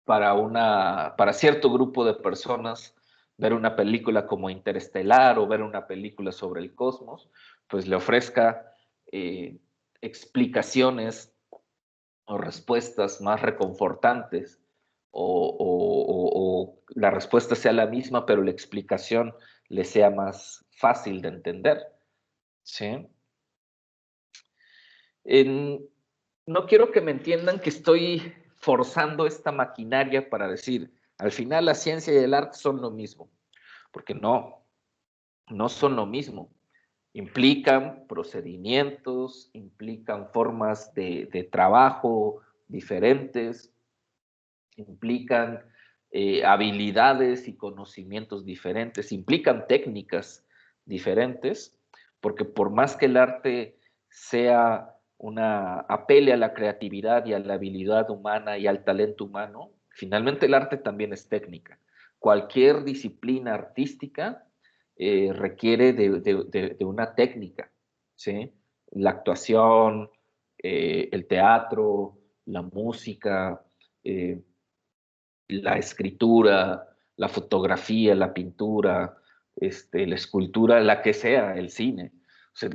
para cierto grupo de personas, ver una película como Interestelar o ver una película sobre el cosmos, pues le ofrezca explicaciones o respuestas más reconfortantes, o la respuesta sea la misma, pero la explicación le sea más fácil de entender. ¿Sí? En, no quiero que me entiendan que estoy forzando esta maquinaria para decir, al final la ciencia y el arte son lo mismo, porque no son lo mismo. Implican procedimientos, implican formas de trabajo diferentes, implican habilidades y conocimientos diferentes, implican técnicas diferentes, porque por más que el arte sea apele a la creatividad y a la habilidad humana y al talento humano, finalmente el arte también es técnica. Cualquier disciplina artística requiere de una técnica, ¿sí? La actuación, el teatro, la música, eh, la escritura, la fotografía, la pintura, la escultura, la que sea, el cine. O sea,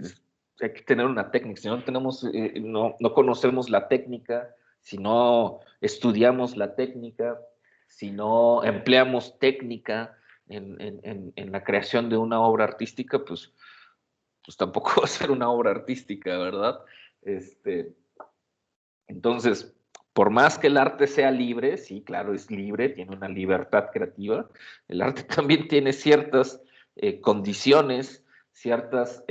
hay que tener una técnica. Si no tenemos, no conocemos la técnica, si no estudiamos la técnica, si no empleamos técnica en la creación de una obra artística, pues tampoco va a ser una obra artística, ¿verdad? Entonces, por más que el arte sea libre, sí, claro, es libre, tiene una libertad creativa, el arte también tiene ciertas condiciones, ciertas,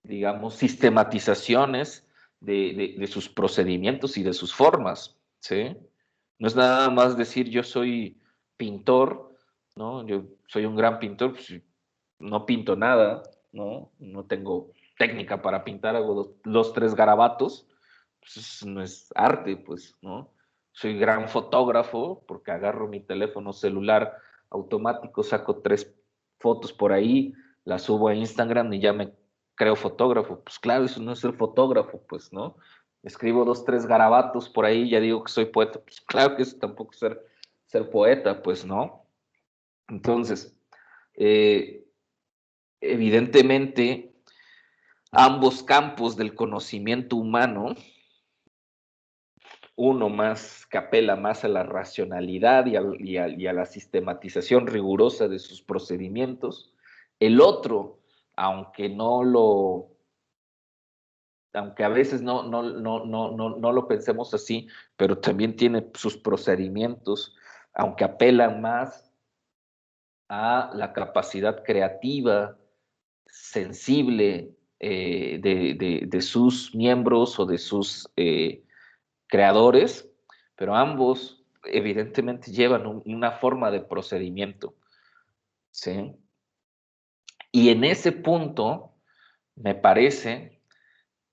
digamos, sistematizaciones de sus procedimientos y de sus formas, ¿sí? No es nada más decir yo soy pintor, ¿no? Yo soy un gran pintor, pues no pinto nada, ¿no? No tengo técnica para pintar, hago los tres garabatos, pues eso no es arte, pues, ¿no? Soy gran fotógrafo porque agarro mi teléfono celular automático, saco 3 fotos por ahí, las subo a Instagram y ya me creo fotógrafo. Pues claro, eso no es ser fotógrafo, pues, ¿no? Escribo 2, 3 garabatos por ahí, ya digo que soy poeta. Pues claro que eso tampoco es ser poeta, pues, ¿no? Entonces, eh, evidentemente, ambos campos del conocimiento humano, uno más que apela más a la racionalidad y a la sistematización rigurosa de sus procedimientos, el otro, aunque no lo, aunque a veces no lo pensemos así, pero también tiene sus procedimientos, aunque apelan más a la capacidad creativa, sensible de sus miembros o de sus creadores, pero ambos evidentemente llevan una forma de procedimiento, ¿sí? Y en ese punto, me parece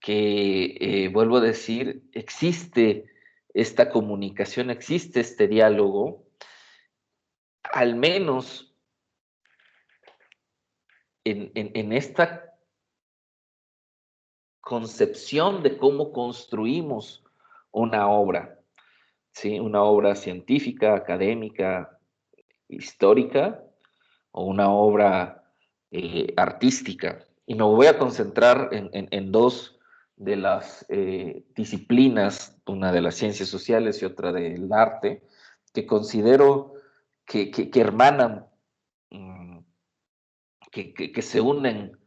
que, vuelvo a decir, existe esta comunicación, existe este diálogo, al menos en esta concepción de cómo construimos una obra, ¿sí? Una obra científica, académica, histórica o una obra artística. Y me voy a concentrar en dos de las disciplinas, una de las ciencias sociales y otra del arte, que considero que hermanan, mm, que se unen,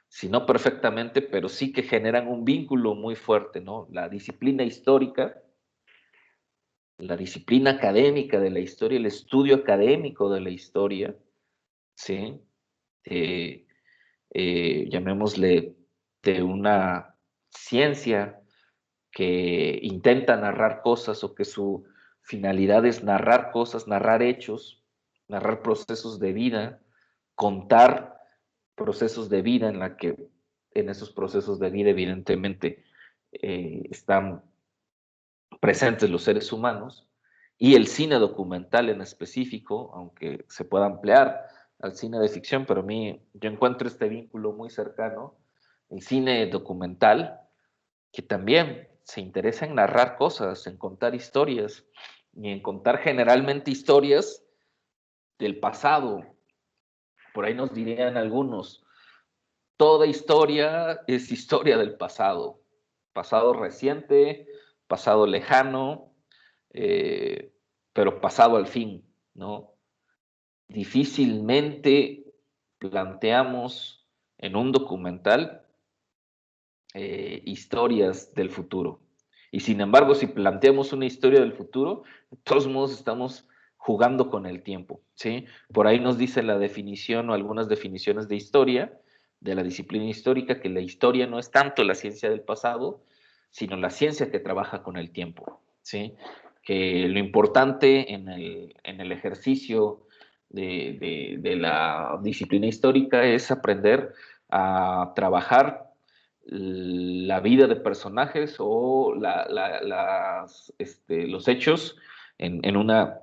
si no perfectamente, pero sí que generan un vínculo muy fuerte, ¿no? La disciplina histórica, la disciplina académica de la historia, el estudio académico de la historia, ¿sí? Eh, llamémosle de una ciencia que intenta narrar cosas o que su finalidad es narrar cosas, narrar hechos, narrar procesos de vida, contar procesos de vida en la que en esos procesos de vida evidentemente están presentes los seres humanos, y el cine documental en específico, aunque se pueda ampliar al cine de ficción, pero a mí yo encuentro este vínculo muy cercano, el cine documental, que también se interesa en narrar cosas, en contar historias, y en contar generalmente historias del pasado. Por ahí nos dirían algunos, toda historia es historia del pasado, pasado reciente, pasado lejano, eh, pero pasado al fin, ¿no? Difícilmente planteamos en un documental historias del futuro. Y sin embargo, si planteamos una historia del futuro, de todos modos estamos jugando con el tiempo, ¿sí? Por ahí nos dice la definición o algunas definiciones de historia, de la disciplina histórica, que la historia no es tanto la ciencia del pasado, sino la ciencia que trabaja con el tiempo, ¿sí? Que lo importante en el ejercicio de la disciplina histórica es aprender a trabajar la vida de personajes o los hechos en una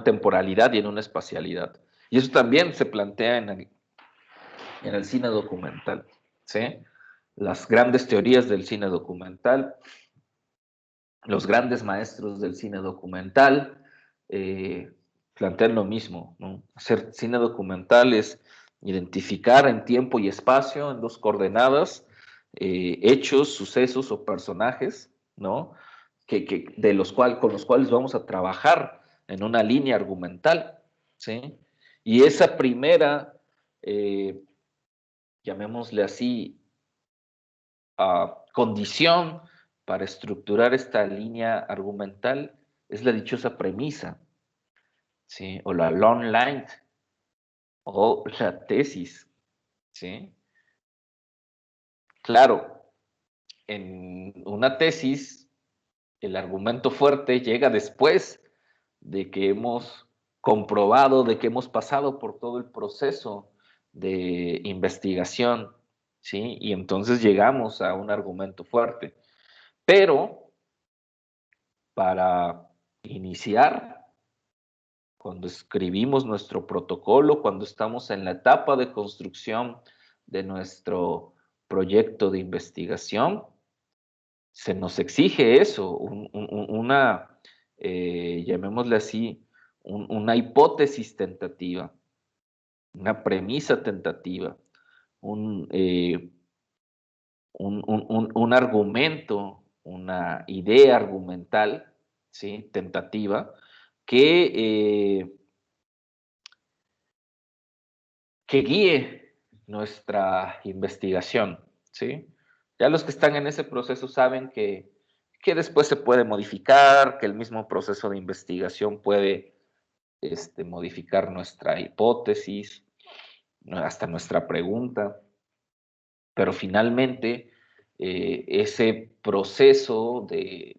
temporalidad y en una espacialidad. Y eso también se plantea en el cine documental, ¿sí? Las grandes teorías del cine documental, los grandes maestros del cine documental eh, plantean lo mismo, ¿no? Hacer cine documental es identificar en tiempo y espacio, en dos coordenadas, hechos, sucesos o personajes, ¿no? Con los cuales vamos a trabajar en una línea argumental, ¿sí? Y esa primera, eh, llamémosle así, condición para estructurar esta línea argumental es la dichosa premisa, ¿sí? O la long line, o la tesis, ¿sí? Claro, en una tesis, el argumento fuerte llega después de que hemos comprobado, de que hemos pasado por todo el proceso de investigación, ¿sí? Y entonces llegamos a un argumento fuerte. Pero para iniciar, cuando escribimos nuestro protocolo, cuando estamos en la etapa de construcción de nuestro proyecto de investigación, se nos exige eso, llamémosle así, una hipótesis tentativa, una premisa tentativa, un, eh, un argumento, una idea argumental, ¿sí? Tentativa, que, que guíe nuestra investigación, ¿sí? Ya los que están en ese proceso saben que después se puede modificar, que el mismo proceso de investigación puede modificar nuestra hipótesis, hasta nuestra pregunta, pero finalmente ese proceso de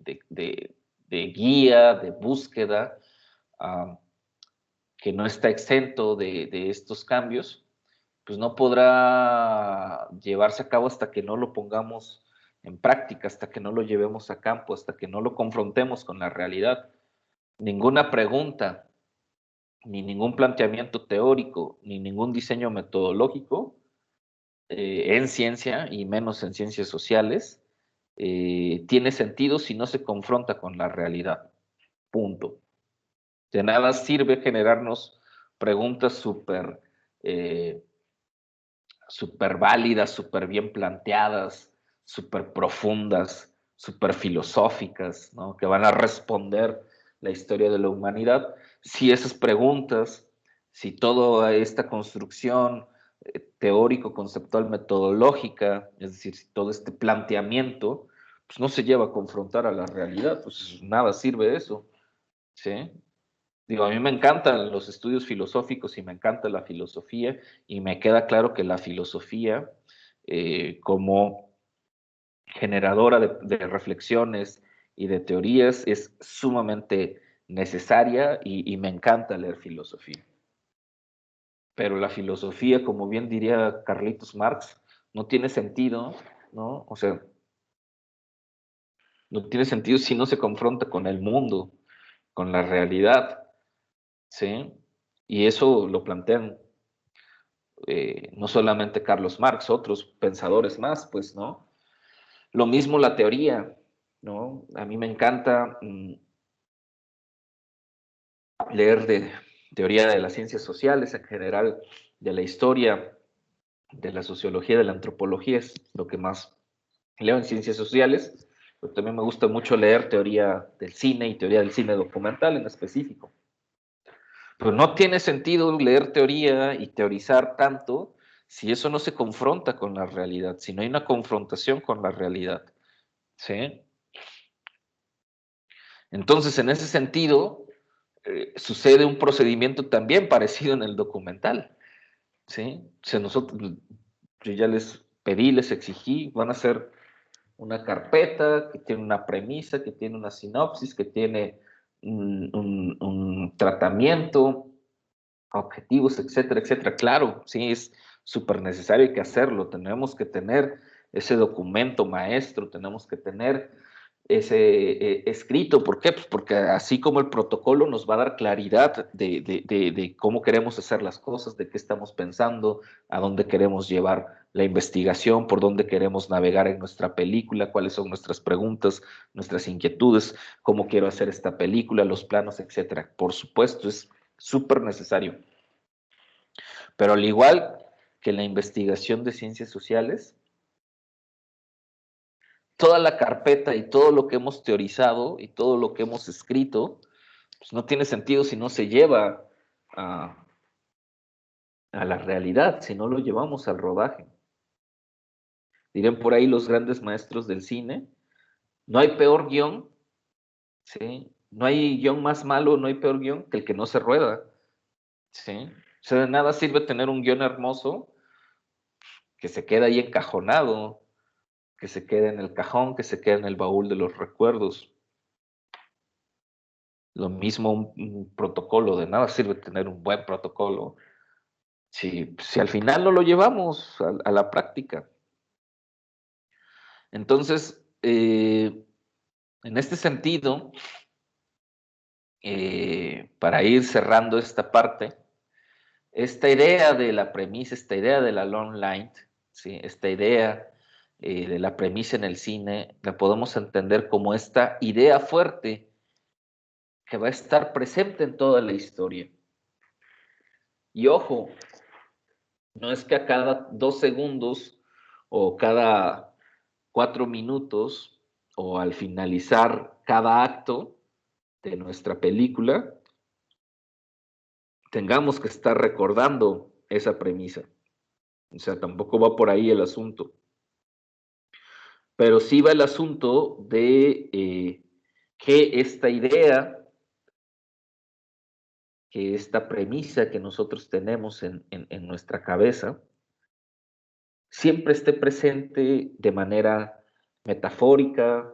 guía, de búsqueda, uh, que no está exento de estos cambios, pues no podrá llevarse a cabo hasta que no lo pongamos en práctica, hasta que no lo llevemos a campo, hasta que no lo confrontemos con la realidad. Ninguna pregunta, ni ningún planteamiento teórico, ni ningún diseño metodológico en ciencia y menos en ciencias sociales tiene sentido si no se confronta con la realidad. Punto. De nada sirve generarnos preguntas eh, súper válidas, súper bien planteadas, súper profundas, súper filosóficas, ¿no? Que van a responder la historia de la humanidad. Si esas preguntas, si toda esta construcción teórico, conceptual, metodológica, es decir, si todo este planteamiento, pues no se lleva a confrontar a la realidad, pues nada sirve eso, ¿sí? Digo, a mí me encantan los estudios filosóficos y me encanta la filosofía y me queda claro que la filosofía como generadora de reflexiones y de teorías es sumamente necesaria y me encanta leer filosofía. Pero la filosofía, como bien diría Carlitos Marx, no tiene sentido, ¿no? O sea, no tiene sentido si no se confronta con el mundo, con la realidad, ¿sí? Y eso lo plantean no solamente Carlos Marx, otros pensadores más, pues, ¿no? Lo mismo la teoría, ¿no? A mí me encanta leer de teoría de las ciencias sociales en general, de la historia, de la sociología, de la antropología, es lo que más leo en ciencias sociales, pero también me gusta mucho leer teoría del cine y teoría del cine documental en específico. Pero no tiene sentido leer teoría y teorizar tanto si eso no se confronta con la realidad, si no hay una confrontación con la realidad, ¿sí? Entonces, en ese sentido, sucede un procedimiento también parecido en el documental, ¿sí? O sea, nosotros, yo ya les pedí, les exigí, van a hacer una carpeta que tiene una premisa, que tiene una sinopsis, que tiene un tratamiento, objetivos, etcétera, etcétera. Claro, sí, es súper necesario que hacerlo. Tenemos que tener ese documento maestro, tenemos que tener ese escrito. ¿Por qué? Pues porque así como el protocolo nos va a dar claridad de cómo queremos hacer las cosas, de qué estamos pensando, a dónde queremos llevar la investigación, por dónde queremos navegar en nuestra película, cuáles son nuestras preguntas, nuestras inquietudes, cómo quiero hacer esta película, los planos, etcétera. Por supuesto, es súper necesario. Pero al igual que la investigación de ciencias sociales, toda la carpeta y todo lo que hemos teorizado y todo lo que hemos escrito, pues no tiene sentido si no se lleva a, a la realidad, si no lo llevamos al rodaje. Dirán por ahí los grandes maestros del cine, no hay peor guión, ¿sí? No hay guión más malo, no hay peor guión que el que no se rueda, ¿sí? O sea, de nada sirve tener un guión hermoso que se queda ahí encajonado, que se quede en el cajón, que se quede en el baúl de los recuerdos. Lo mismo un protocolo, de nada sirve tener un buen protocolo si al final no lo llevamos a la práctica. Entonces, en este sentido, para ir cerrando esta parte, esta idea de la premisa, esta idea de la long line, ¿sí? Esta idea de la premisa en el cine, la podemos entender como esta idea fuerte que va a estar presente en toda la historia. Y ojo, no es que a cada 2 segundos o cada 4 minutos o al finalizar cada acto de nuestra película tengamos que estar recordando esa premisa. O sea, tampoco va por ahí el asunto. Pero sí va el asunto de que esta idea, que esta premisa que nosotros tenemos en nuestra cabeza, siempre esté presente de manera metafórica,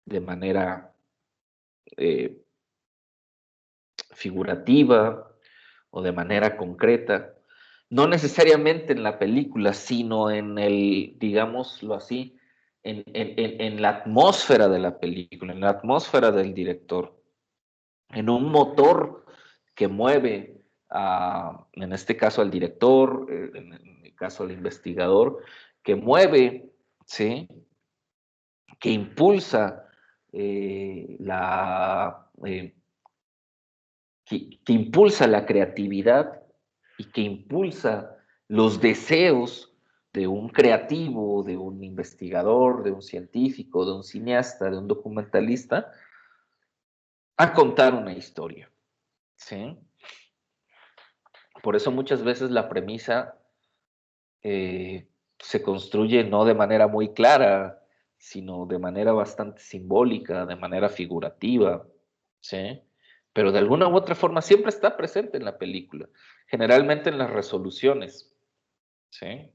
de manera eh, figurativa o de manera concreta, no necesariamente en la película, sino en el, digámoslo así, en la atmósfera de la película, en la atmósfera del director, en un motor que mueve, en este caso al director, en el caso al investigador, que mueve, ¿sí? Que impulsa que impulsa la creatividad y que impulsa los deseos de un creativo, de un investigador, de un científico, de un cineasta, de un documentalista, a contar una historia, ¿sí? Por eso muchas veces la premisa se construye no de manera muy clara, sino de manera bastante simbólica, de manera figurativa, ¿sí? Pero de alguna u otra forma siempre está presente en la película, generalmente en las resoluciones, ¿sí?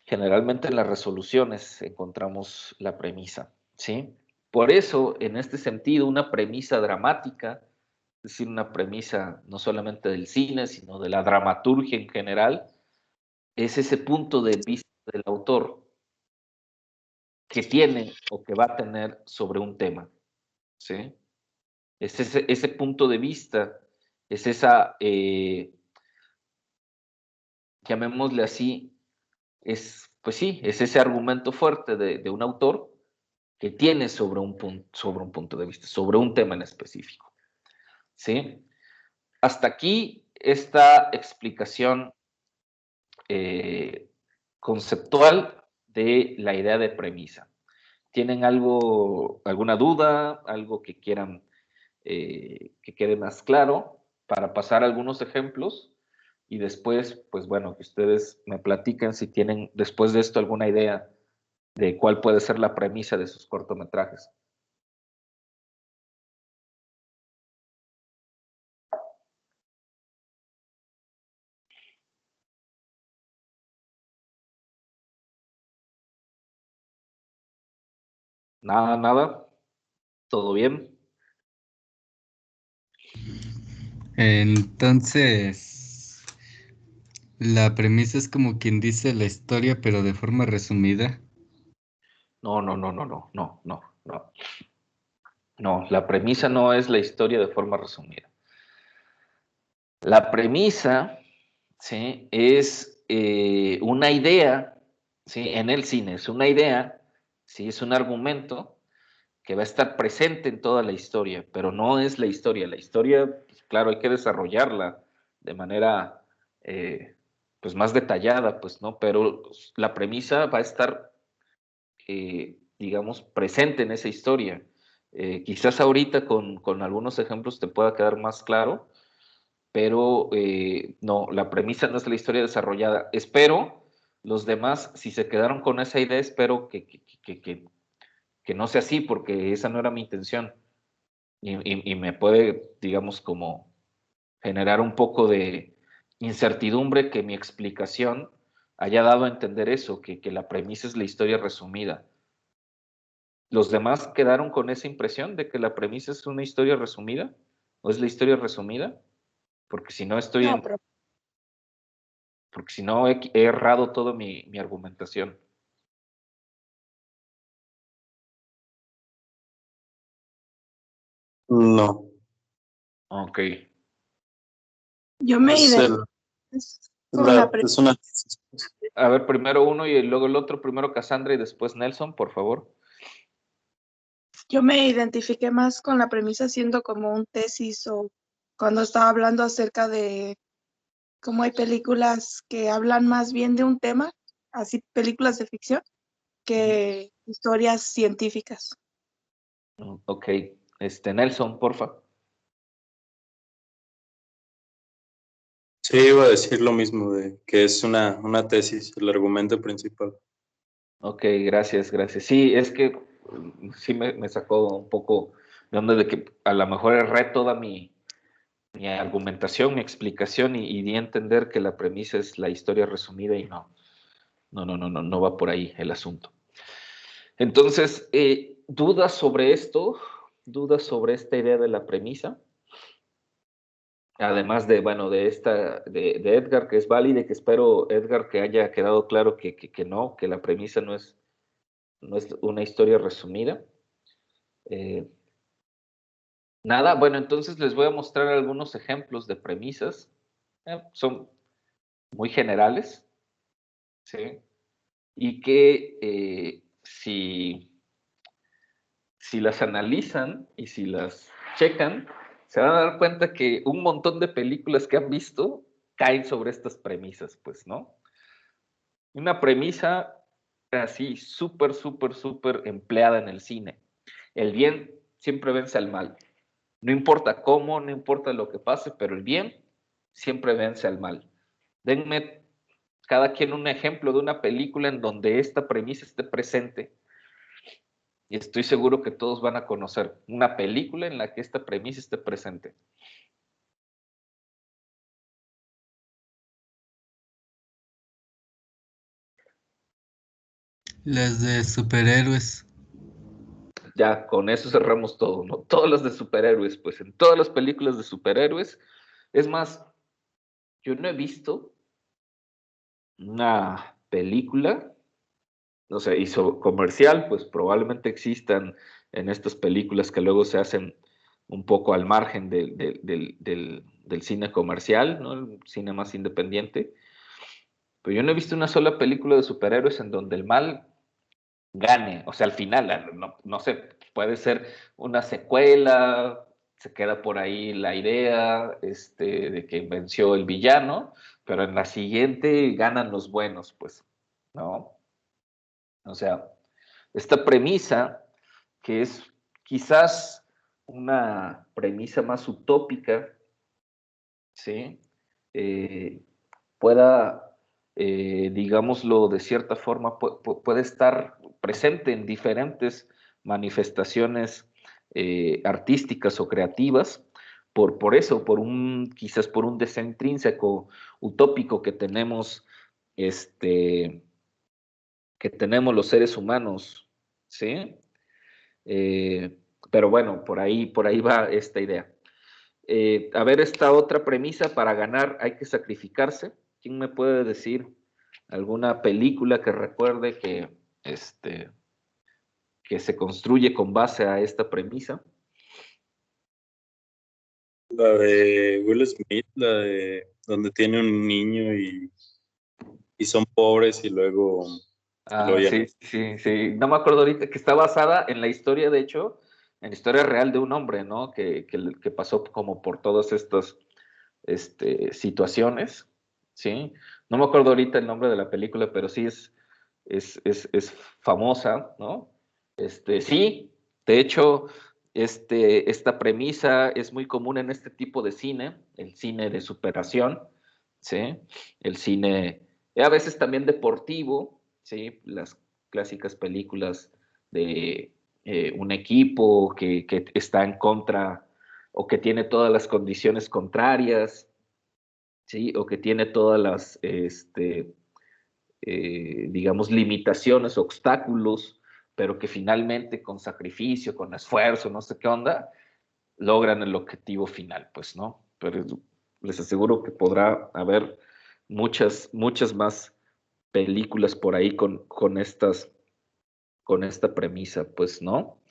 Generalmente en las resoluciones encontramos la premisa, ¿sí? Por eso, en este sentido, una premisa dramática, es decir, una premisa no solamente del cine, sino de la dramaturgia en general, es ese punto de vista del autor que tiene o que va a tener sobre un tema, ¿sí? Es ese punto de vista, es esa, llamémosle así, pues sí, es ese argumento fuerte de un autor que tiene sobre un punto de vista, sobre un tema en específico, ¿sí? Hasta aquí esta explicación eh, conceptual de la idea de premisa. ¿Tienen alguna duda, algo que quede más claro para pasar a algunos ejemplos? Y después, pues bueno, que ustedes me platiquen si tienen después de esto alguna idea de cuál puede ser la premisa de sus cortometrajes. Nada, nada, todo bien. Entonces, la premisa es como quien dice la historia, pero de forma resumida. No, no, no, no, no, no, no, no. No, la premisa no es la historia de forma resumida. La premisa, ¿sí? Es una idea, ¿sí? En el cine es una idea, ¿sí? Es un argumento que va a estar presente en toda la historia, pero no es la historia. La historia, pues, claro, hay que desarrollarla de manera pues más detallada, pues, ¿no? Pero la premisa va a estar, digamos, presente en esa historia. Quizás ahorita con algunos ejemplos te pueda quedar más claro, pero no, la premisa no es la historia desarrollada. Espero los demás, si se quedaron con esa idea, espero que no sea así, porque esa no era mi intención. Y me puede, digamos, como generar un poco de incertidumbre que mi explicación haya dado a entender eso, que la premisa es la historia resumida. ¿Los demás quedaron con esa impresión de que la premisa es una historia resumida? ¿O es la historia resumida? Porque si no estoy No, en, pero porque si no he errado toda mi argumentación. No, Ok. yo me es, el, identifico con la es una... A ver, primero uno y luego el otro, primero Cassandra y después Nelson, por favor. yo me identifiqué más con la premisa siendo como un tesis o cuando estaba hablando acerca de cómo hay películas que hablan más bien de un tema, así películas de ficción, que historias científicas. Ok. Nelson, porfa. Sí, iba a decir lo mismo, de que es una tesis, el argumento principal. Ok, gracias, gracias. Sí, es que sí me sacó un poco de onda de que a lo mejor erré toda mi argumentación, mi explicación y di a entender que la premisa es la historia resumida y no, no va por ahí el asunto. Entonces, ¿dudas sobre esto? ¿Dudas sobre esta idea de la premisa? Además de, bueno, de Edgar, que es válida y que espero, Edgar, que haya quedado claro que no, que la premisa no es una historia resumida. Eh, Nada, bueno, entonces les voy a mostrar algunos ejemplos de premisas. Son muy generales, ¿sí? Y que si las analizan y si las checan, se van a dar cuenta que un montón de películas que han visto caen sobre estas premisas, pues, ¿no? Una premisa así súper, súper, súper empleada en el cine. El bien siempre vence al mal. No importa cómo, no importa lo que pase, pero el bien siempre vence al mal. Denme cada quien un ejemplo de una película en donde esta premisa esté presente. Y estoy seguro que todos van a conocer una película en la que esta premisa esté presente. Las de superhéroes. Ya con eso cerramos todo, ¿no? Todas las de superhéroes, pues en todas las películas de superhéroes. Es más, yo no he visto una película, o sea, hizo comercial, pues probablemente existan en estas películas que luego se hacen un poco al margen del cine comercial, ¿no? El cine más independiente. Pero yo no he visto una sola película de superhéroes en donde el mal gane, o sea, al final, no sé, puede ser una secuela, se queda por ahí la idea de que venció el villano, pero en la siguiente ganan los buenos, pues, ¿no? O sea, esta premisa, que es quizás una premisa más utópica, ¿sí? Pueda, digámoslo de cierta forma, puede estar presente en diferentes manifestaciones artísticas o creativas, por eso, quizás por un deseo intrínseco utópico que tenemos los seres humanos, ¿sí? Eh, pero bueno, por ahí va esta idea. A ver, esta otra premisa: para ganar hay que sacrificarse. ¿Quién me puede decir alguna película que recuerde que se construye con base a esta premisa? La de Will Smith, la de donde tiene un niño y son pobres y luego lo Sí, sí, sí. No me acuerdo ahorita, que está basada en la historia, de hecho, en la historia real de un hombre, ¿no? Que pasó como por todas estas situaciones, ¿sí? No me acuerdo ahorita el nombre de la película, pero sí es famosa, ¿no? Sí, de hecho, esta premisa es muy común en este tipo de cine, el cine de superación, ¿sí? El cine, a veces también deportivo, ¿sí? Las clásicas películas de un equipo que está en contra o que tiene todas las condiciones contrarias, ¿sí? O que tiene todas las, digamos, limitaciones, obstáculos, pero que finalmente con sacrificio, con esfuerzo, no sé qué onda, logran el objetivo final, pues, ¿no? Pero les aseguro que podrá haber muchas, muchas más películas por ahí con esta premisa, pues, ¿no?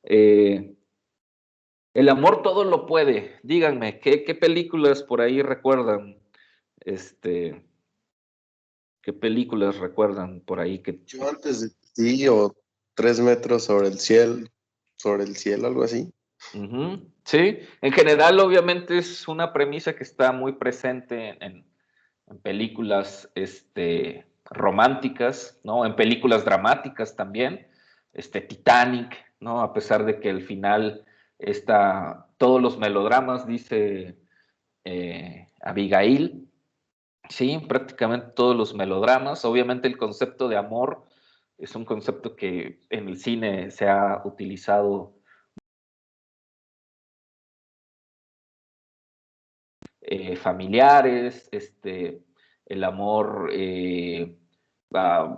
El amor todo lo puede. Díganme, ¿qué películas por ahí recuerdan? ¿Qué películas recuerdan por ahí que... Yo antes de ti o 3 metros sobre el cielo, algo así. Ujú, sí, en general obviamente es una premisa que está muy presente en películas románticas, ¿no? En películas dramáticas también, Titanic, ¿no? A pesar de que al final todos los melodramas, dice Abigail, sí, prácticamente todos los melodramas. Obviamente el concepto de amor es un concepto que en el cine se ha utilizado familiares, el amor ah,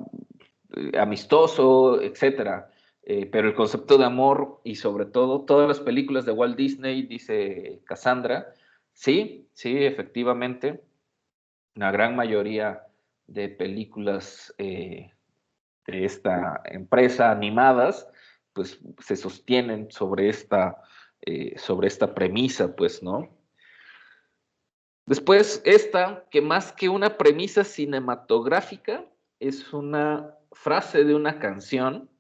amistoso, etcétera. Pero el concepto de amor y sobre todo todas las películas de Walt Disney, dice Cassandra, sí, sí, efectivamente, una gran mayoría de películas de esta empresa animadas, pues se sostienen sobre esta premisa, pues, ¿no? Después, que más que una premisa cinematográfica, es una frase de una canción,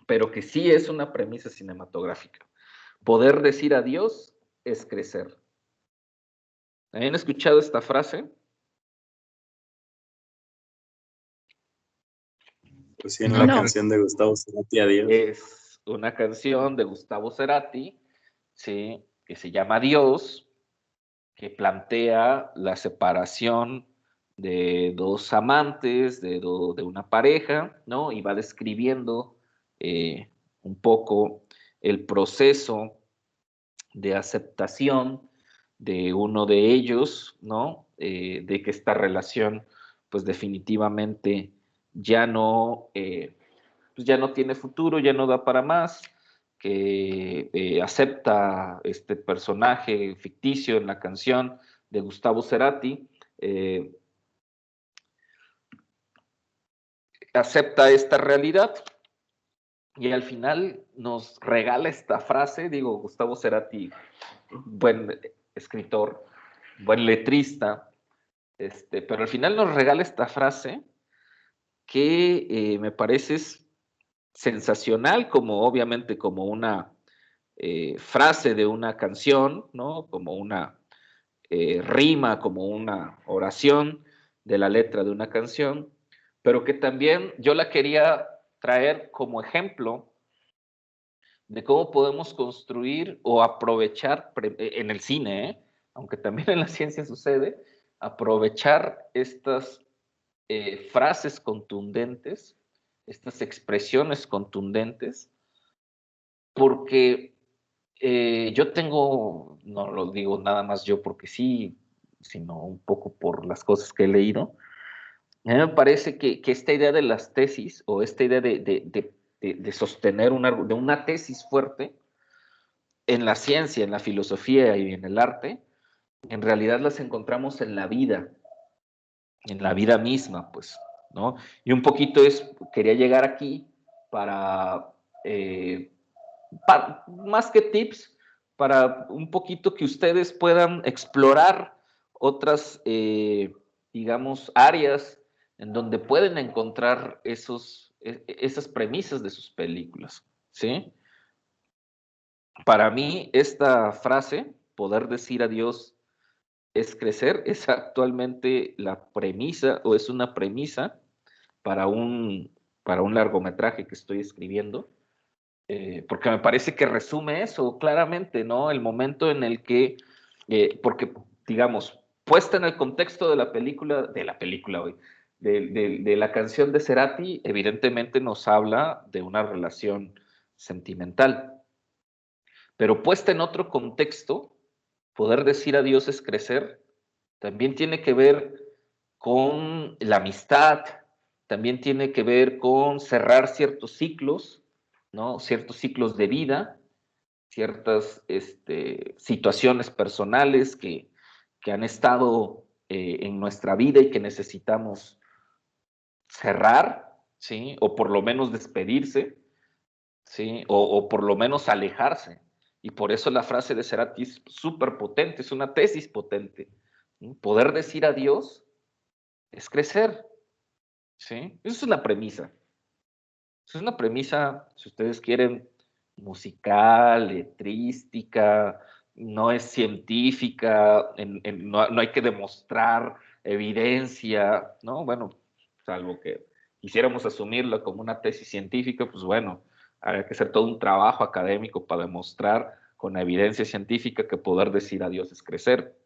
pero que sí es una premisa cinematográfica. Poder decir adiós es crecer. ¿Han escuchado esta frase? Pues sí, en la No. canción de Gustavo Cerati, Adiós. Es una canción de Gustavo Cerati, ¿sí? Que se llama Adiós, que plantea la separación de dos amantes, de una pareja, ¿no? Y va describiendo un poco el proceso de aceptación de uno de ellos, ¿no? De que esta relación, pues definitivamente ya no, pues ya no tiene futuro, ya no da para más, que acepta este personaje ficticio en la canción de Gustavo Cerati, acepta esta realidad, y al final nos regala esta frase, digo, Gustavo Cerati, buen escritor, buen letrista, pero al final nos regala esta frase que me parece sensacional, como obviamente como una frase de una canción, ¿no? Como una rima, como una oración de la letra de una canción, pero que también yo la quería traer como ejemplo de cómo podemos construir o aprovechar en el cine, aunque también en la ciencia sucede, aprovechar estas frases contundentes, estas expresiones contundentes, porque yo tengo, no lo digo nada más yo porque sí, sino un poco por las cosas que he leído. A mí me parece que esta idea de las tesis o esta idea de sostener de una tesis fuerte en la ciencia, en la filosofía y en el arte, en realidad las encontramos en la vida misma, pues, ¿no? Y un poquito quería llegar aquí para, más que tips, para un poquito que ustedes puedan explorar otras, digamos, áreas en donde pueden encontrar esas premisas de sus películas, ¿sí? Para mí, esta frase, poder decir adiós es crecer, es actualmente la premisa o es una premisa para para un largometraje que estoy escribiendo, porque me parece que resume eso claramente, ¿no? El momento en el que, porque, digamos, puesta en el contexto de la película hoy, de la canción de Cerati, evidentemente nos habla de una relación sentimental, pero puesta en otro contexto, poder decir adiós es crecer, también tiene que ver con la amistad, también tiene que ver con cerrar ciertos ciclos, ¿no? Ciertos ciclos de vida, ciertas situaciones personales que han estado en nuestra vida y que necesitamos cerrar, ¿sí? O por lo menos despedirse, ¿sí? O por lo menos alejarse. Y por eso la frase de Cerati es súper potente, es una tesis potente. ¿Sí? Poder decir adiós es crecer, ¿sí? Esa es la premisa. Esa es una premisa, si ustedes quieren, musical, letrística, no es científica, no hay que demostrar evidencia, ¿no? Bueno, salvo que quisiéramos asumirlo como una tesis científica, pues bueno, habría que hacer todo un trabajo académico para demostrar con evidencia científica que poder decir adiós es crecer.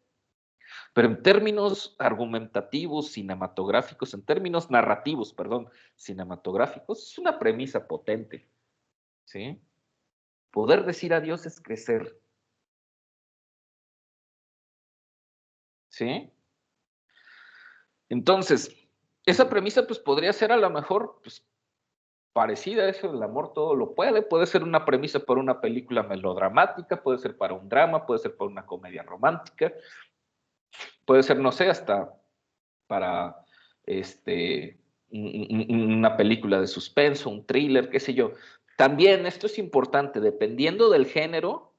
Pero en términos argumentativos, cinematográficos, en términos narrativos, perdón, cinematográficos, es una premisa potente, ¿sí? Poder decir adiós es crecer, ¿sí? Entonces, esa premisa pues podría ser a lo mejor pues, parecida a eso, el amor todo lo puede ser una premisa para una película melodramática, puede ser para un drama, puede ser para una comedia romántica, puede ser, no sé, hasta para una película de suspenso, un thriller, qué sé yo. También esto es importante, dependiendo del género,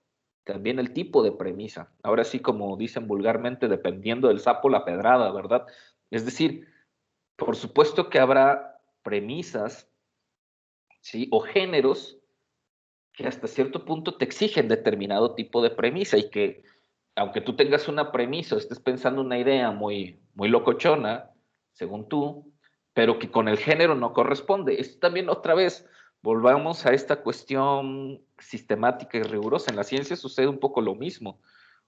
también el tipo de premisa. Ahora sí, como dicen vulgarmente, dependiendo del sapo la pedrada, ¿verdad? Es decir, por supuesto que habrá premisas, ¿sí? O géneros que hasta cierto punto te exigen determinado tipo de premisa y que, aunque tú tengas una premisa o estés pensando una idea muy locochona, según tú, pero que con el género no corresponde. Esto también otra vez, volvamos a esta cuestión sistemática y rigurosa. En la ciencia sucede un poco lo mismo.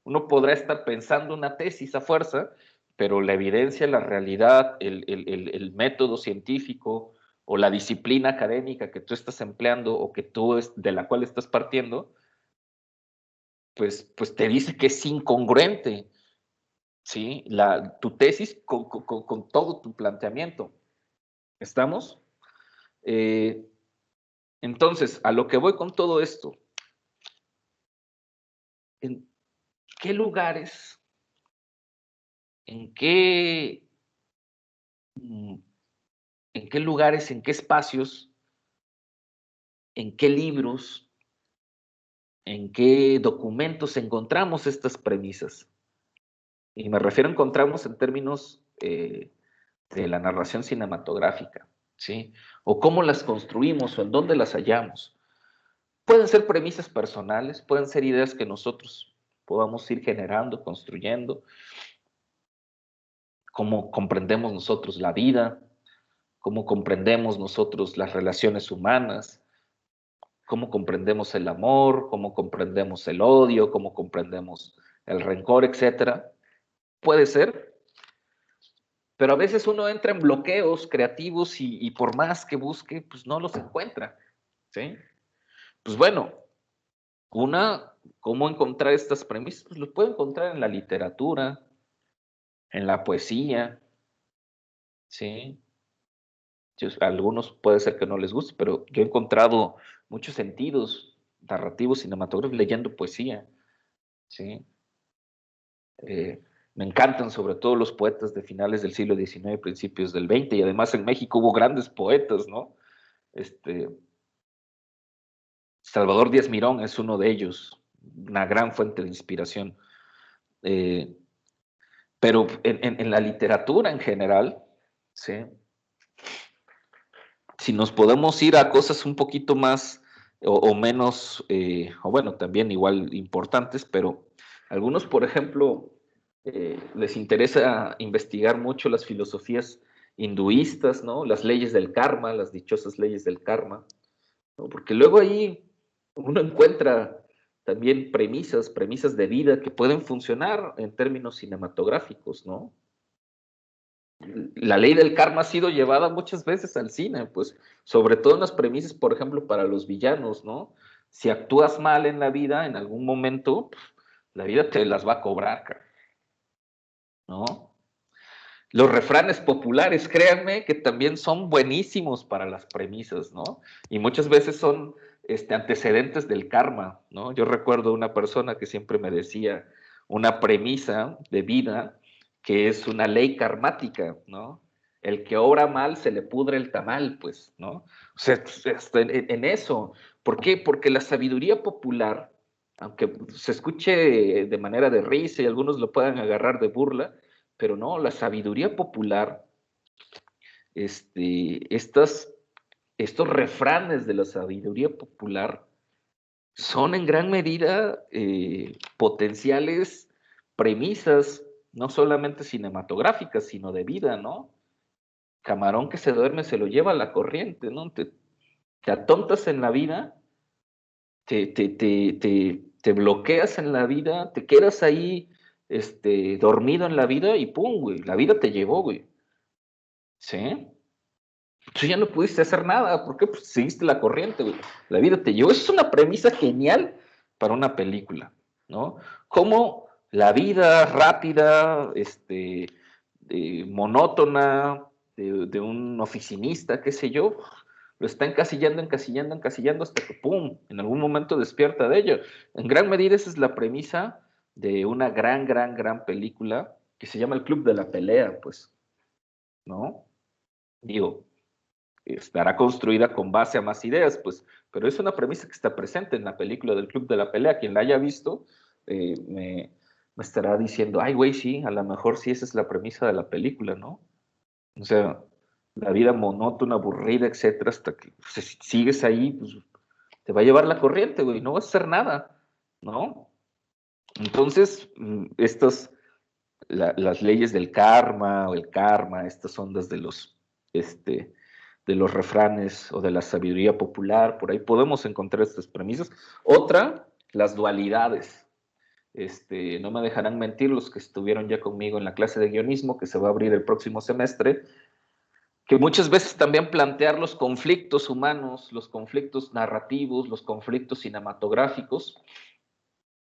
Uno podrá estar pensando una tesis a fuerza, pero la evidencia, la realidad, el método científico o la disciplina académica que tú estás empleando o que de la cual estás partiendo, pues te dice que es incongruente, ¿sí? Tu tesis con todo tu planteamiento. ¿Estamos? Eh, entonces, a lo que voy con todo esto, ¿en qué lugares, en qué, mm, en qué lugares, en qué espacios en qué libros, en qué documentos encontramos estas premisas. Y me refiero a encontramos en términos de la narración cinematográfica, ¿sí? O cómo las construimos o en dónde las hallamos. Pueden ser premisas personales, pueden ser ideas que nosotros podamos ir generando, construyendo, cómo comprendemos nosotros la vida, cómo comprendemos nosotros las relaciones humanas, cómo comprendemos el amor, cómo comprendemos el odio, cómo comprendemos el rencor, etcétera. Puede ser, pero a veces uno entra en bloqueos creativos y por más que busque, pues no los encuentra, ¿sí? Pues bueno, ¿cómo encontrar estas premisas? Pues los puedo encontrar en la literatura, en la poesía, ¿sí? A algunos puede ser que no les guste, pero yo he encontrado muchos sentidos narrativos, cinematográficos, leyendo poesía, ¿sí? Me encantan sobre todo los poetas de finales del siglo XIX y principios del XX, y además en México hubo grandes poetas, ¿no? Salvador Díaz Mirón es uno de ellos, una gran fuente de inspiración. Pero en la literatura en general, ¿sí? Si nos podemos ir a cosas un poquito más o menos, o bueno, también igual importantes, pero algunos, por ejemplo, les interesa investigar mucho las filosofías hinduistas, ¿no? Las leyes del karma, las dichosas leyes del karma, ¿no? Porque luego ahí uno encuentra también premisas de vida que pueden funcionar en términos cinematográficos, ¿no? La ley del karma ha sido llevada muchas veces al cine, pues, sobre todo en las premisas, por ejemplo, para los villanos, ¿no? Si actúas mal en la vida, en algún momento, la vida te las va a cobrar, ¿no? Los refranes populares, créanme, que también son buenísimos para las premisas, ¿no? Y muchas veces son antecedentes del karma, ¿no? Yo recuerdo una persona que siempre me decía una premisa de vida que es una ley karmática, ¿no? El que obra mal se le pudre el tamal, pues, ¿no? O sea, en eso. ¿Por qué? Porque la sabiduría popular, aunque se escuche de manera de risa y algunos lo puedan agarrar de burla, pero no, la sabiduría popular, estos refranes de la sabiduría popular son en gran medida potenciales premisas, no solamente cinematográficas, sino de vida, ¿no? Camarón que se duerme se lo lleva a la corriente, ¿no? Te atontas en la vida, te bloqueas en la vida, te quedas ahí dormido en la vida y pum, güey, la vida te llevó, güey. ¿Sí? Tú ya no pudiste hacer nada, ¿por qué? Pues seguiste la corriente, güey. La vida te llevó. Esa es una premisa genial para una película, ¿no? Como la vida rápida, monótona de un oficinista, qué sé yo, lo está encasillando hasta que, ¡pum!, en algún momento despierta de ello. En gran medida esa es la premisa de una gran película que se llama El Club de la Pelea, pues, ¿no? Digo, estará construida con base a más ideas, pues, pero es una premisa que está presente en la película del Club de la Pelea. Quien la haya visto me estará diciendo, ay, güey, sí, a lo mejor sí esa es la premisa de la película, ¿no? O sea, la vida monótona, aburrida, etcétera, hasta que si sigues ahí, pues te va a llevar la corriente, güey, no vas a hacer nada, ¿no? Entonces, las leyes del karma o el karma, estas ondas de los refranes o de la sabiduría popular, por ahí podemos encontrar estas premisas. Otra, las dualidades. No me dejarán mentir los que estuvieron ya conmigo en la clase de guionismo que se va a abrir el próximo semestre, que muchas veces también plantear los conflictos humanos, los conflictos narrativos, los conflictos cinematográficos,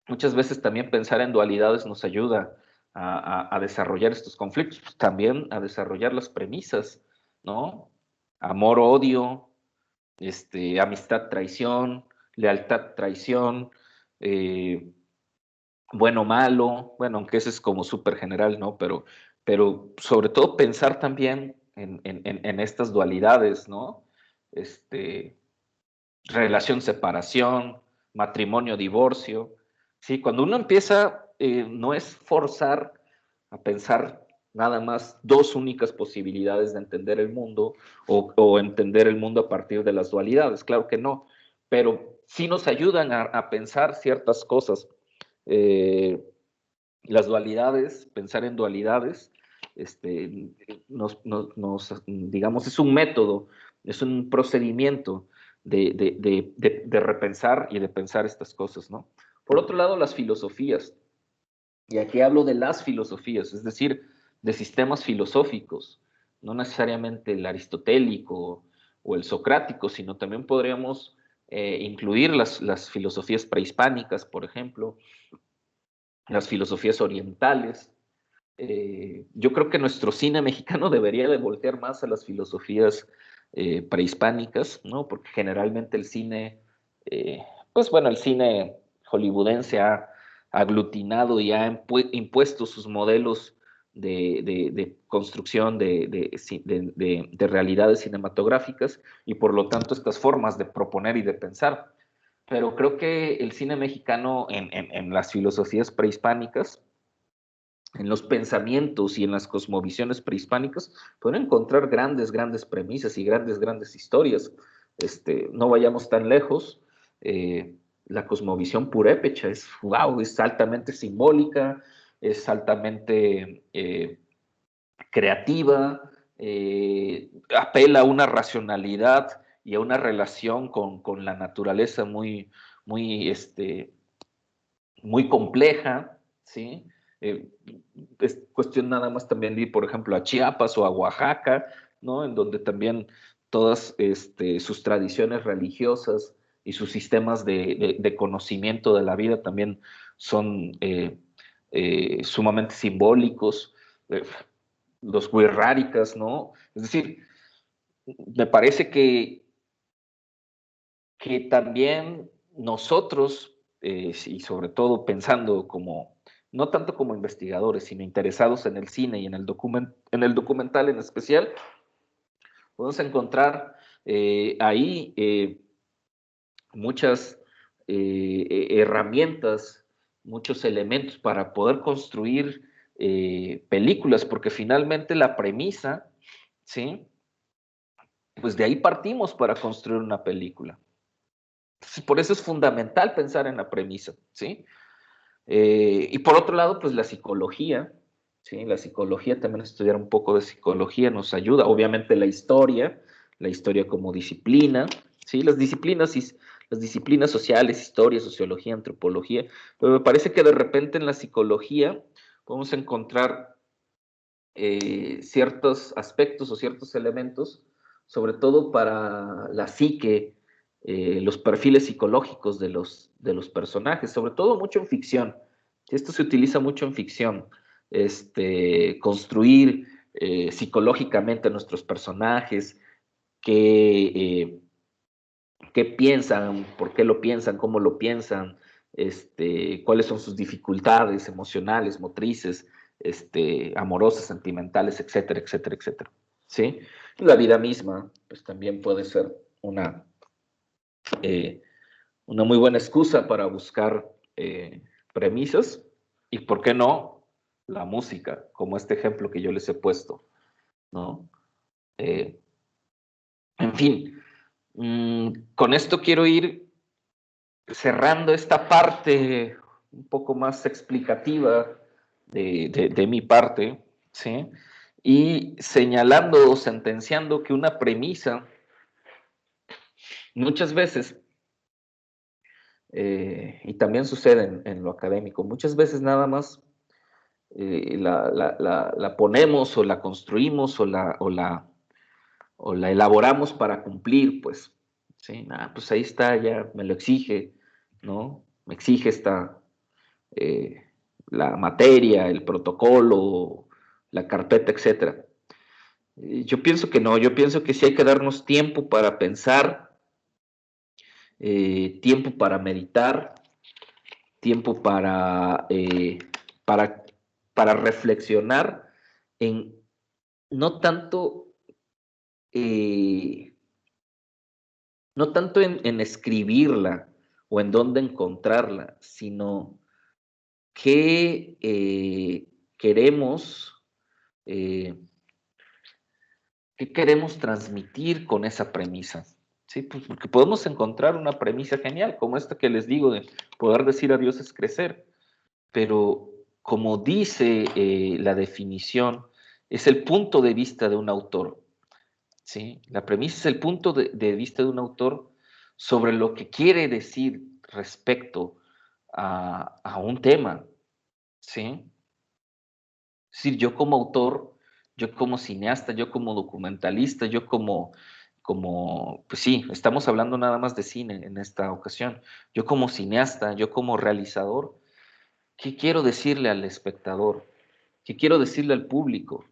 muchas veces también pensar en dualidades nos ayuda a desarrollar estos conflictos, también a desarrollar las premisas, ¿no? Amor, odio, amistad, traición, lealtad, traición, bueno, malo, bueno, aunque ese es como súper general, ¿no? Pero sobre todo pensar también en estas dualidades, ¿no? relación, separación, matrimonio, divorcio. ¿Sí? Cuando uno empieza, no es forzar a pensar nada más dos únicas posibilidades de entender el mundo o entender el mundo a partir de las dualidades, claro que no, pero sí nos ayudan a pensar ciertas cosas. Las dualidades, pensar en dualidades, digamos, es un método, es un procedimiento de repensar y de pensar estas cosas, ¿no? Por otro lado, las filosofías, y aquí hablo de las filosofías, es decir, de sistemas filosóficos, no necesariamente el aristotélico o el socrático, sino también podríamos incluir las filosofías prehispánicas, por ejemplo, las filosofías orientales. Yo creo que nuestro cine mexicano debería de voltear más a las filosofías prehispánicas, ¿no? Porque generalmente el cine, pues bueno, el cine hollywoodense ha aglutinado y ha impuesto sus modelos de construcción de realidades cinematográficas y por lo tanto estas formas de proponer y de pensar. Pero creo que el cine mexicano en las filosofías prehispánicas, en los pensamientos y en las cosmovisiones prehispánicas, pueden encontrar grandes premisas y grandes historias. No vayamos tan lejos. La cosmovisión purépecha es, wow, es altamente simbólica, es altamente creativa, apela a una racionalidad y a una relación con la naturaleza muy, muy compleja, ¿sí? Es cuestión nada más también de ir, por ejemplo, a Chiapas o a Oaxaca, ¿no? En donde también todas sus tradiciones religiosas y sus sistemas de conocimiento de la vida también son sumamente simbólicos. Los wixárikas, ¿no? Es decir, me parece que también nosotros, y sobre todo pensando como, no tanto como investigadores, sino interesados en el cine y en el documental en especial, podemos encontrar ahí muchas herramientas, muchos elementos para poder construir películas, porque finalmente la premisa, ¿sí? Pues de ahí partimos para construir una película. Entonces, por eso es fundamental pensar en la premisa, ¿sí? Y por otro lado, pues la psicología, ¿sí? La psicología, también estudiar un poco de psicología nos ayuda. Obviamente la historia como disciplina, ¿sí? Las disciplinas sociales, historia, sociología, antropología, pero me parece que de repente en la psicología podemos encontrar ciertos aspectos o ciertos elementos, sobre todo para la psique, los perfiles psicológicos de los personajes, sobre todo mucho en ficción. Esto se utiliza mucho en ficción, construir psicológicamente a nuestros personajes, qué piensan, por qué lo piensan, cómo lo piensan, cuáles son sus dificultades emocionales, motrices, amorosas, sentimentales, etcétera, etcétera, etcétera. ¿Sí? La vida misma, pues también puede ser una muy buena excusa para buscar premisas y, ¿por qué no? La música, como este ejemplo que yo les he puesto, ¿no? En fin, con esto quiero ir cerrando esta parte un poco más explicativa de mi parte, ¿sí? Y señalando o sentenciando que una premisa muchas veces, y también sucede en lo académico, muchas veces nada más la ponemos o la construimos o la elaboramos para cumplir, pues, ¿sí? Pues ahí está, ya me lo exige, ¿no? Me exige eh, la materia, el protocolo, la carpeta, etcétera. Yo pienso que no, yo pienso que sí hay que darnos tiempo para pensar, tiempo para meditar, tiempo para, para reflexionar en no tanto no tanto en escribirla o en dónde encontrarla, sino qué queremos, eh, qué queremos transmitir con esa premisa. Sí, pues porque podemos encontrar una premisa genial, como esta que les digo, de poder decir a Dios es crecer, pero como dice la definición, es el punto de vista de un autor. ¿Sí? La premisa es el punto de vista de un autor sobre lo que quiere decir respecto a un tema. ¿Sí? Es decir, yo como autor, yo como cineasta, yo como documentalista, yo pues sí, estamos hablando nada más de cine en esta ocasión. Yo como cineasta, yo como realizador, ¿qué quiero decirle al espectador? ¿Qué quiero decirle al público?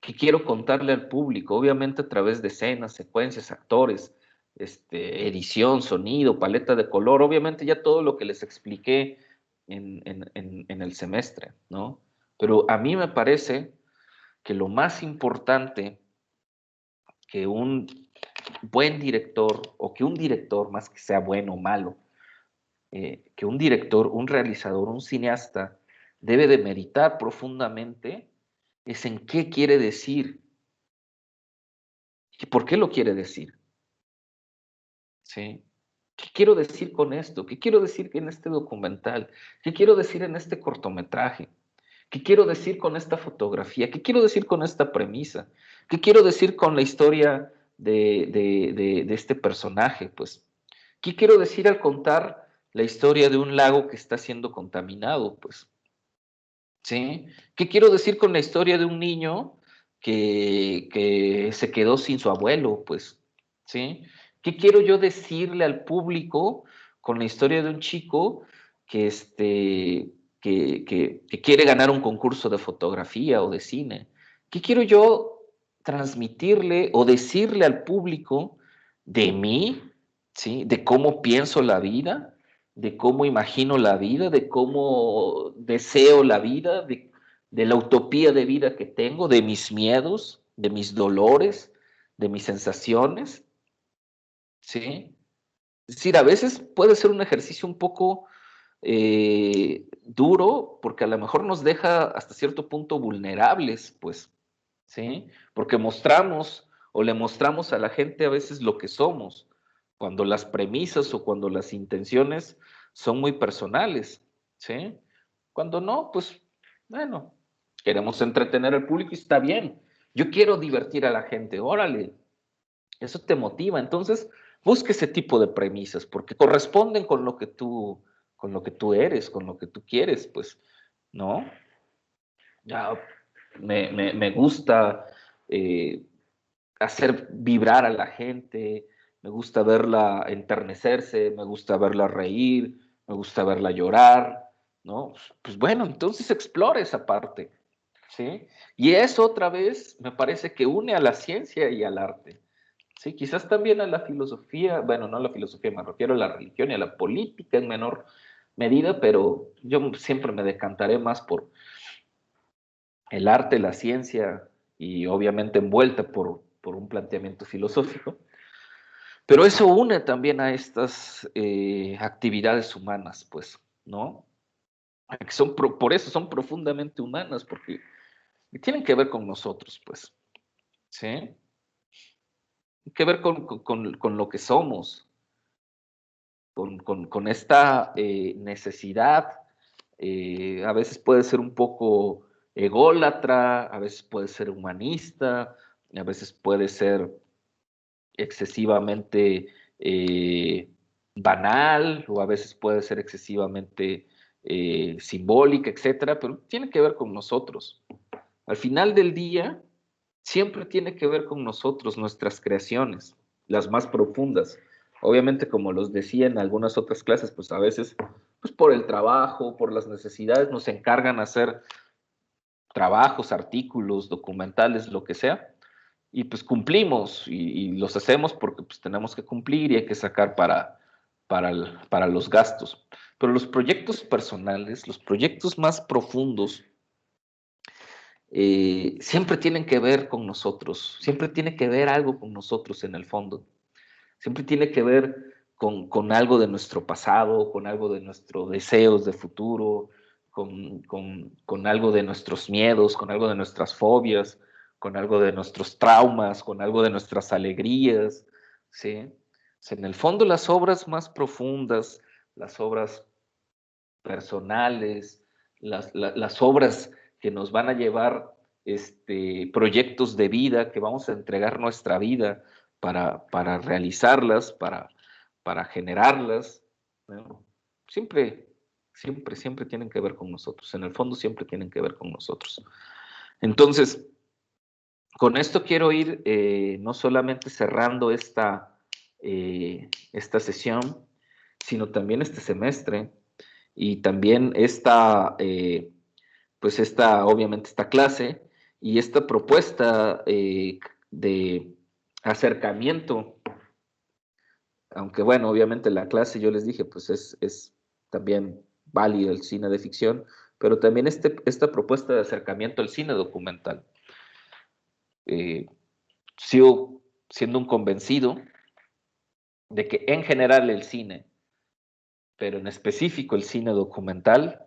¿Qué quiero contarle al público? Obviamente a través de escenas, secuencias, actores, edición, sonido, paleta de color, obviamente ya todo lo que les expliqué en el semestre, ¿no? Pero a mí me parece que lo más importante que un buen director, o que un director, más que sea bueno o malo, que un director, un realizador, un cineasta, debe de meditar profundamente, es en qué quiere decir y por qué lo quiere decir. ¿Sí? ¿Qué quiero decir con esto? ¿Qué quiero decir en este documental? ¿Qué quiero decir en este cortometraje? ¿Qué quiero decir con esta fotografía? ¿Qué quiero decir con esta premisa? ¿Qué quiero decir con la historia de este personaje? Pues, ¿qué quiero decir al contar la historia de un lago que está siendo contaminado? Pues, ¿sí? ¿Qué quiero decir con la historia de un niño que se quedó sin su abuelo? Pues, ¿sí? ¿Qué quiero yo decirle al público con la historia de un chico que, que quiere ganar un concurso de fotografía o de cine? ¿Qué quiero yo transmitirle o decirle al público de mí, ¿sí? De cómo pienso la vida, de cómo imagino la vida, de cómo deseo la vida, de la utopía de vida que tengo, de mis miedos, de mis dolores, de mis sensaciones, ¿sí? Es decir, a veces puede ser un ejercicio un poco duro, porque a lo mejor nos deja hasta cierto punto vulnerables, pues, ¿sí? Porque mostramos o le mostramos a la gente a veces lo que somos, cuando las premisas o cuando las intenciones son muy personales, ¿sí? Cuando no, pues, bueno, queremos entretener al público y está bien. Yo quiero divertir a la gente, órale, eso te motiva. Entonces, busca ese tipo de premisas porque corresponden con lo que tú eres, con lo que tú quieres, pues, ¿no? Ya me gusta eh, hacer vibrar a la gente, me gusta verla enternecerse, me gusta verla reír, me gusta verla llorar, ¿no? Pues bueno, entonces explora esa parte, ¿sí? Y eso otra vez me parece que une a la ciencia y al arte. Sí, quizás también a la filosofía, bueno, no a la filosofía, me refiero a la religión y a la política en menor medida, pero yo siempre me decantaré más por el arte, la ciencia y obviamente envuelta por un planteamiento filosófico. Pero eso une también a estas actividades humanas, pues, ¿no? Que son, por eso son profundamente humanas, porque tienen que ver con nosotros, pues, ¿sí? Tienen que ver con lo que somos, con esta necesidad, a veces puede ser un poco ególatra, a veces puede ser humanista, a veces puede ser excesivamente banal o a veces puede ser excesivamente simbólica, etcétera, pero tiene que ver con nosotros. Al final del día, siempre tiene que ver con nosotros, nuestras creaciones, las más profundas. Obviamente, como los decía en algunas otras clases, pues a veces, pues por el trabajo, por las necesidades, nos encargan hacer trabajos, artículos, documentales, lo que sea, y pues cumplimos y los hacemos porque pues tenemos que cumplir y hay que sacar para los gastos. Pero los proyectos personales, los proyectos más profundos, siempre tienen que ver con nosotros, siempre tiene que ver algo con nosotros en el fondo. Siempre tiene que ver con algo de nuestro pasado, con algo de nuestros deseos de futuro, con algo de nuestros miedos, con algo de nuestras fobias, con algo de nuestros traumas, con algo de nuestras alegrías, ¿sí? O sea, en el fondo las obras más profundas, las obras personales, las obras que nos van a llevar proyectos de vida, que vamos a entregar nuestra vida para realizarlas, para generarlas, ¿no? Siempre, siempre, siempre tienen que ver con nosotros. En el fondo siempre tienen que ver con nosotros. Entonces, con esto quiero ir no solamente cerrando esta sesión, sino también este semestre y también obviamente esta clase y esta propuesta de acercamiento, aunque bueno, obviamente la clase yo les dije, pues es también válido el cine de ficción, pero también esta propuesta de acercamiento al cine documental. Sigo siendo un convencido de que en general el cine, pero en específico el cine documental,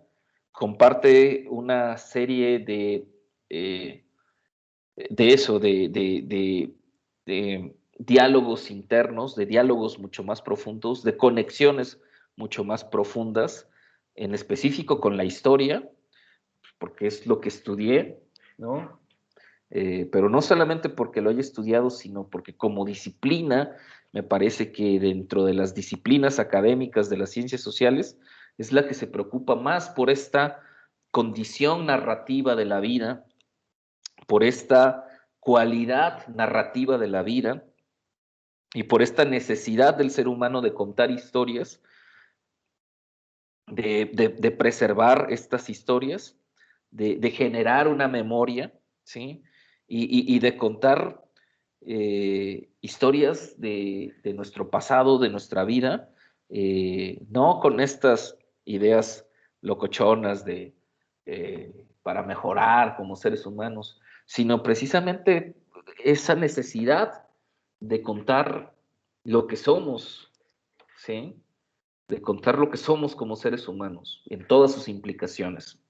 comparte una serie de diálogos internos, de diálogos mucho más profundos, de conexiones mucho más profundas, en específico con la historia, porque es lo que estudié, ¿no? Pero no solamente porque lo haya estudiado, sino porque como disciplina, me parece que dentro de las disciplinas académicas de las ciencias sociales, es la que se preocupa más por esta condición narrativa de la vida, por esta cualidad narrativa de la vida y por esta necesidad del ser humano de contar historias, de preservar estas historias, de generar una memoria, ¿sí? Y de contar historias de nuestro pasado, de nuestra vida, no con estas ideas locochonas para mejorar como seres humanos, sino precisamente esa necesidad de contar lo que somos, ¿sí? De contar lo que somos como seres humanos, en todas sus implicaciones.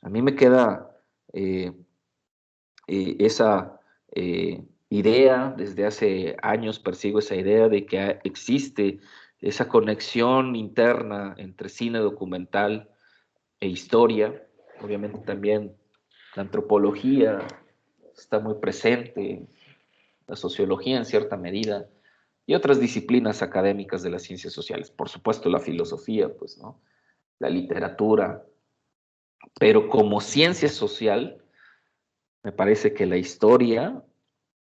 A mí me queda esa idea, desde hace años persigo esa idea de que existe esa conexión interna entre cine documental e historia. Obviamente también la antropología está muy presente, la sociología en cierta medida, y otras disciplinas académicas de las ciencias sociales. Por supuesto, la filosofía, pues, ¿no? La literatura. Pero como ciencia social, me parece que la historia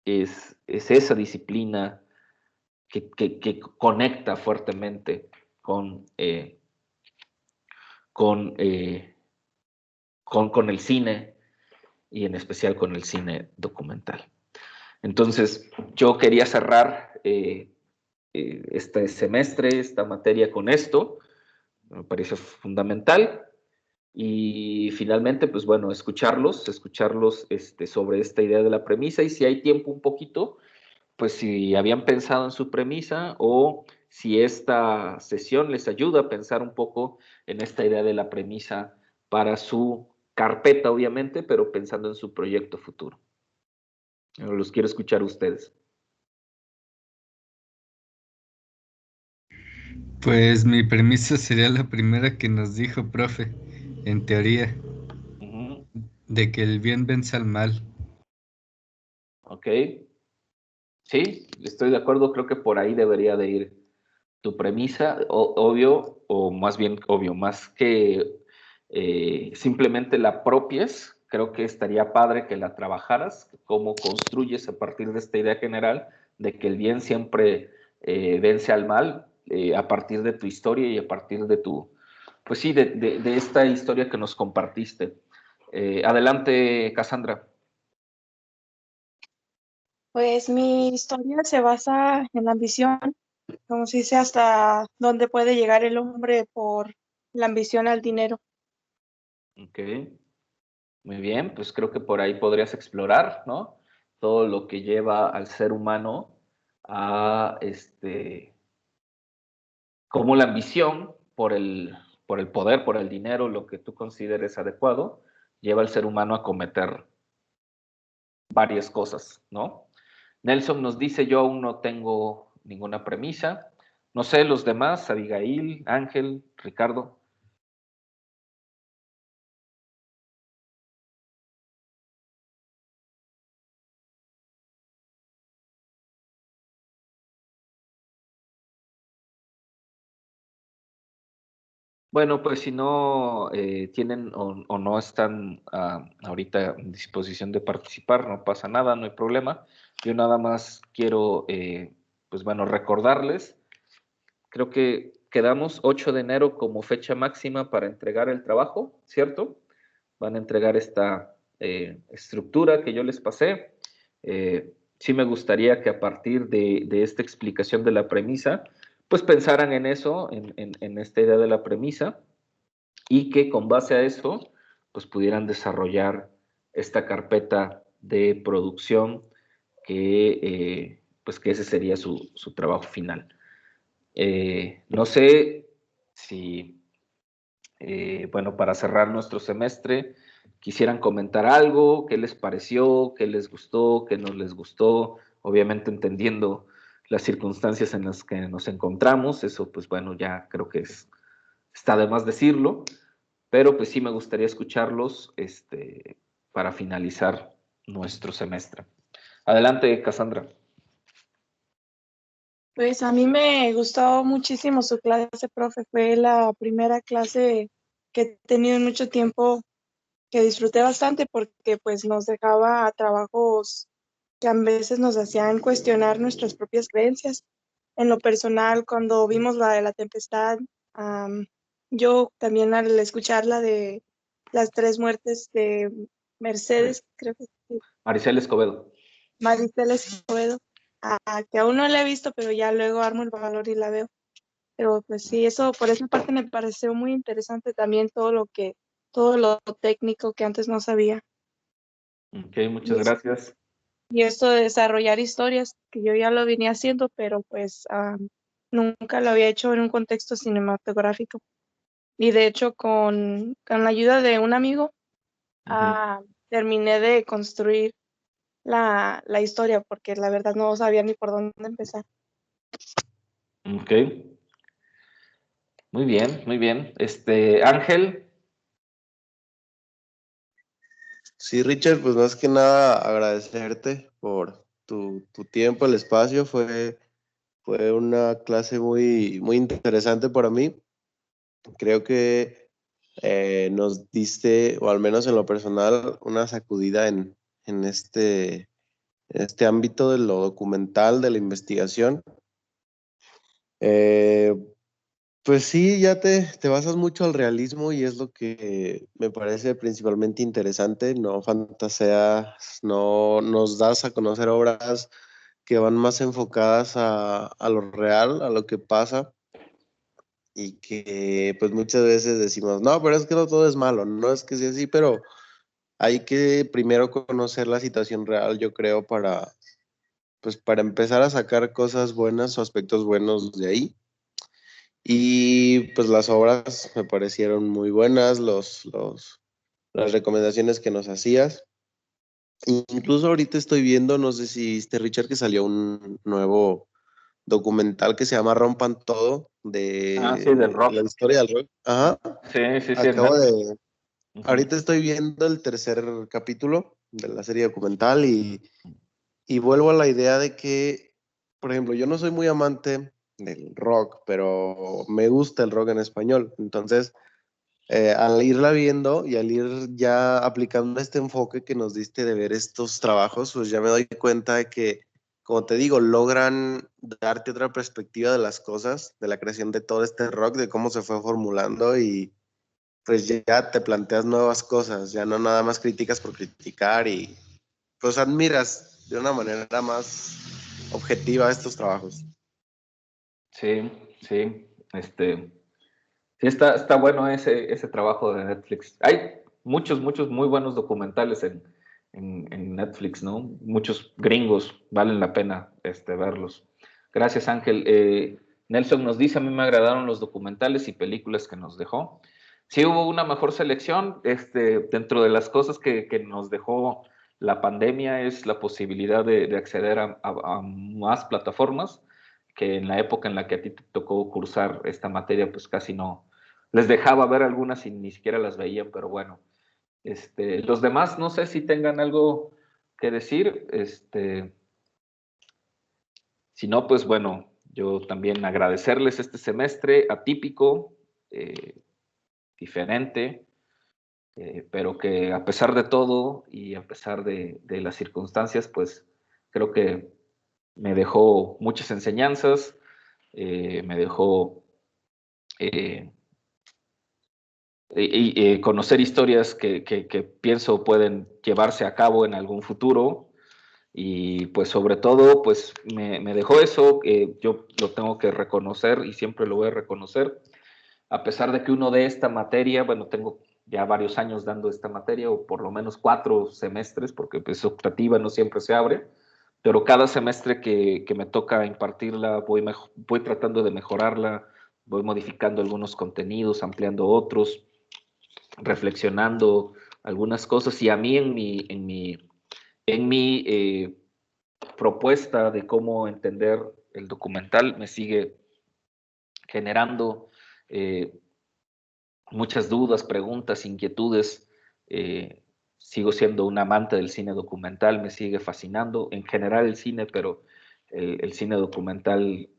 es esa disciplina que conecta fuertemente con, con, eh, con el cine y en especial con el cine documental. Entonces, yo quería cerrar este semestre, esta materia con esto, me parece fundamental. Y finalmente, pues bueno, escucharlos sobre esta idea de la premisa y si hay tiempo un poquito, pues si habían pensado en su premisa o si esta sesión les ayuda a pensar un poco en esta idea de la premisa para su carpeta, obviamente, pero pensando en su proyecto futuro. Los quiero escuchar a ustedes. Pues mi premisa sería la primera que nos dijo, profe, en teoría, Uh-huh. de que el bien vence al mal. Ok. Sí, estoy de acuerdo, creo que por ahí debería de ir tu premisa, obvio, o más bien obvio, más que simplemente la apropies, creo que estaría padre que la trabajaras, cómo construyes a partir de esta idea general de que el bien siempre vence al mal, a partir de tu historia y a partir de pues sí, de esta historia que nos compartiste. Adelante, Cassandra. Pues mi historia se basa en la ambición, como se dice, hasta dónde puede llegar el hombre por la ambición al dinero. Ok, muy bien, pues creo que por ahí podrías explorar, ¿no? Todo lo que lleva al ser humano a cómo la ambición por el poder, por el dinero, lo que tú consideres adecuado, lleva al ser humano a cometer varias cosas, ¿no? Nelson nos dice, yo aún no tengo ninguna premisa. No sé, los demás, Abigail, Ángel, Ricardo. Bueno, pues si no tienen o no están ahorita en disposición de participar, no pasa nada, no hay problema. Yo nada más quiero, pues bueno, recordarles, creo que quedamos 8 de enero como fecha máxima para entregar el trabajo, ¿cierto? Van a entregar esta estructura que yo les pasé. Sí me gustaría que a partir de esta explicación de la premisa, pues pensaran en eso, en esta idea de la premisa, y que con base a eso, pues pudieran desarrollar esta carpeta de producción pues que ese sería su trabajo final. No sé si, bueno, para cerrar nuestro semestre, quisieran comentar algo, qué les pareció, qué les gustó, qué no les gustó, obviamente entendiendo las circunstancias en las que nos encontramos, eso pues bueno, ya creo que está de más decirlo, pero pues sí me gustaría escucharlos para finalizar nuestro semestre. Adelante, Cassandra. Pues a mí me gustó muchísimo su clase, profe. Fue la primera clase que he tenido en mucho tiempo que disfruté bastante porque pues nos dejaba trabajos que a veces nos hacían cuestionar nuestras propias creencias. En lo personal, cuando vimos la de la tempestad, yo también al escuchar la de las 3 muertes de Mercedes, creo que sí, Maricel Escobedo. Maricel Escobedo, que aún no la he visto, pero ya luego armo el valor y la veo. Pero pues sí, eso por esa parte me pareció muy interesante también todo lo técnico que antes no sabía. Ok, muchas Y, es- gracias. y esto de desarrollar historias, que yo ya lo venía haciendo, pero pues nunca lo había hecho en un contexto cinematográfico. Y de hecho, con la ayuda de un amigo, terminé de construir la historia, porque la verdad no sabía ni por dónde empezar. Ok. Muy bien, muy bien. Ángel. Sí, Richard, pues más que nada agradecerte por tu tiempo, el espacio. Fue una clase muy interesante para mí. Creo que nos diste, o al menos en lo personal, una sacudida en este ámbito de lo documental, de la investigación. Eh, pues sí, ya te basas mucho al realismo y es lo que me parece principalmente interesante. No fantaseas, no nos das a conocer obras que van más enfocadas a lo real, a lo que pasa. Y que pues muchas veces decimos, no, pero es que no todo es malo, no es que sea así, pero hay que primero conocer la situación real, yo creo, pues para empezar a sacar cosas buenas o aspectos buenos de ahí. Y pues las obras me parecieron muy buenas, las recomendaciones que nos hacías. Incluso ahorita estoy viendo, no sé si viste, Richard, que salió un nuevo documental que se llama Rompan Todo, Sí, del de la rock. historia del rock. Ajá, Sí, sí, sí, en acabo Netflix. de... Ahorita estoy viendo el tercer capítulo de la serie documental y vuelvo a la idea de que, por ejemplo, yo no soy muy amante del rock, pero me gusta el rock en español. Entonces, al irla viendo y al ir ya aplicando este enfoque que nos diste de ver estos trabajos, pues ya me doy cuenta de que, como te digo, logran darte otra perspectiva de las cosas, de la creación de todo este rock, de cómo se fue formulando y pues ya te planteas nuevas cosas, ya no nada más críticas por criticar y pues admiras de una manera más objetiva estos trabajos. Sí, sí. Sí, está bueno ese trabajo de Netflix. Hay muchos muy buenos documentales en Netflix, ¿no? Muchos gringos, valen la pena verlos. Gracias, Ángel. Nelson nos dice, a mí me agradaron los documentales y películas que nos dejó. Sí hubo una mejor selección. Dentro de las cosas que nos dejó la pandemia es la posibilidad de acceder a más plataformas, que en la época en la que a ti te tocó cursar esta materia, pues casi no. Les dejaba ver algunas y ni siquiera las veían, pero bueno. Los demás no sé si tengan algo que decir. Si no, pues bueno, yo también agradecerles este semestre atípico, diferente, pero que a pesar de todo y a pesar de las circunstancias, pues creo que me dejó muchas enseñanzas, me dejó conocer historias que pienso pueden llevarse a cabo en algún futuro. Y pues sobre todo, pues me dejó eso, yo lo tengo que reconocer y siempre lo voy a reconocer, a pesar de que uno de esta materia, bueno, tengo ya varios años dando esta materia, o por lo menos 4 semestres, porque pues optativa no siempre se abre, pero cada semestre que me toca impartirla, voy tratando de mejorarla, voy modificando algunos contenidos, ampliando otros, reflexionando algunas cosas, y a mí en mi propuesta de cómo entender el documental me sigue generando muchas dudas, preguntas, inquietudes. Sigo siendo un amante del cine documental, me sigue fascinando en general el cine, pero el cine documental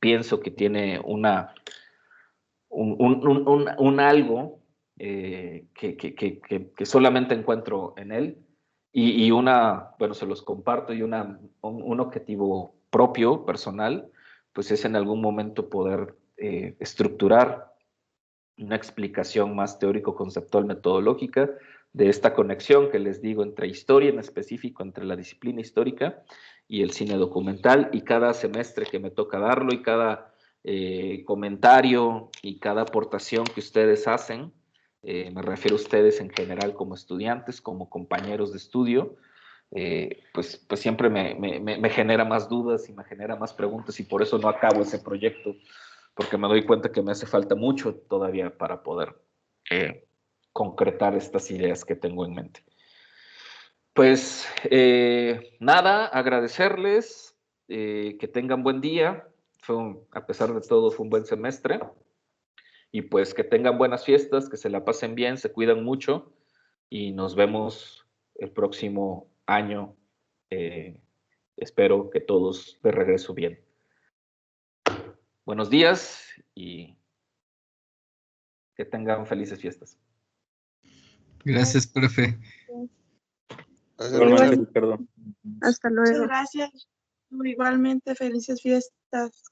pienso que tiene un algo que solamente encuentro en él, y bueno, se los comparto, y un objetivo propio, personal, pues es en algún momento poder estructurar una explicación más teórico-conceptual metodológica de esta conexión que les digo entre historia, en específico entre la disciplina histórica y el cine documental, y cada semestre que me toca darlo, y cada comentario y cada aportación que ustedes hacen, me refiero a ustedes en general como estudiantes, como compañeros de estudio, pues siempre me genera más dudas y me genera más preguntas, y por eso no acabo ese proyecto, porque me doy cuenta que me hace falta mucho todavía para poder concretar estas ideas que tengo en mente. Pues nada, agradecerles, que tengan buen día. A pesar de todo, fue un buen semestre. Y pues que tengan buenas fiestas, que se la pasen bien, se cuidan mucho, y nos vemos el próximo año. Espero que todos de regreso bien. Buenos días y que tengan felices fiestas. Gracias, profe. Igualmente, Ricardo. Hasta luego. Muchas gracias. Igualmente, felices fiestas.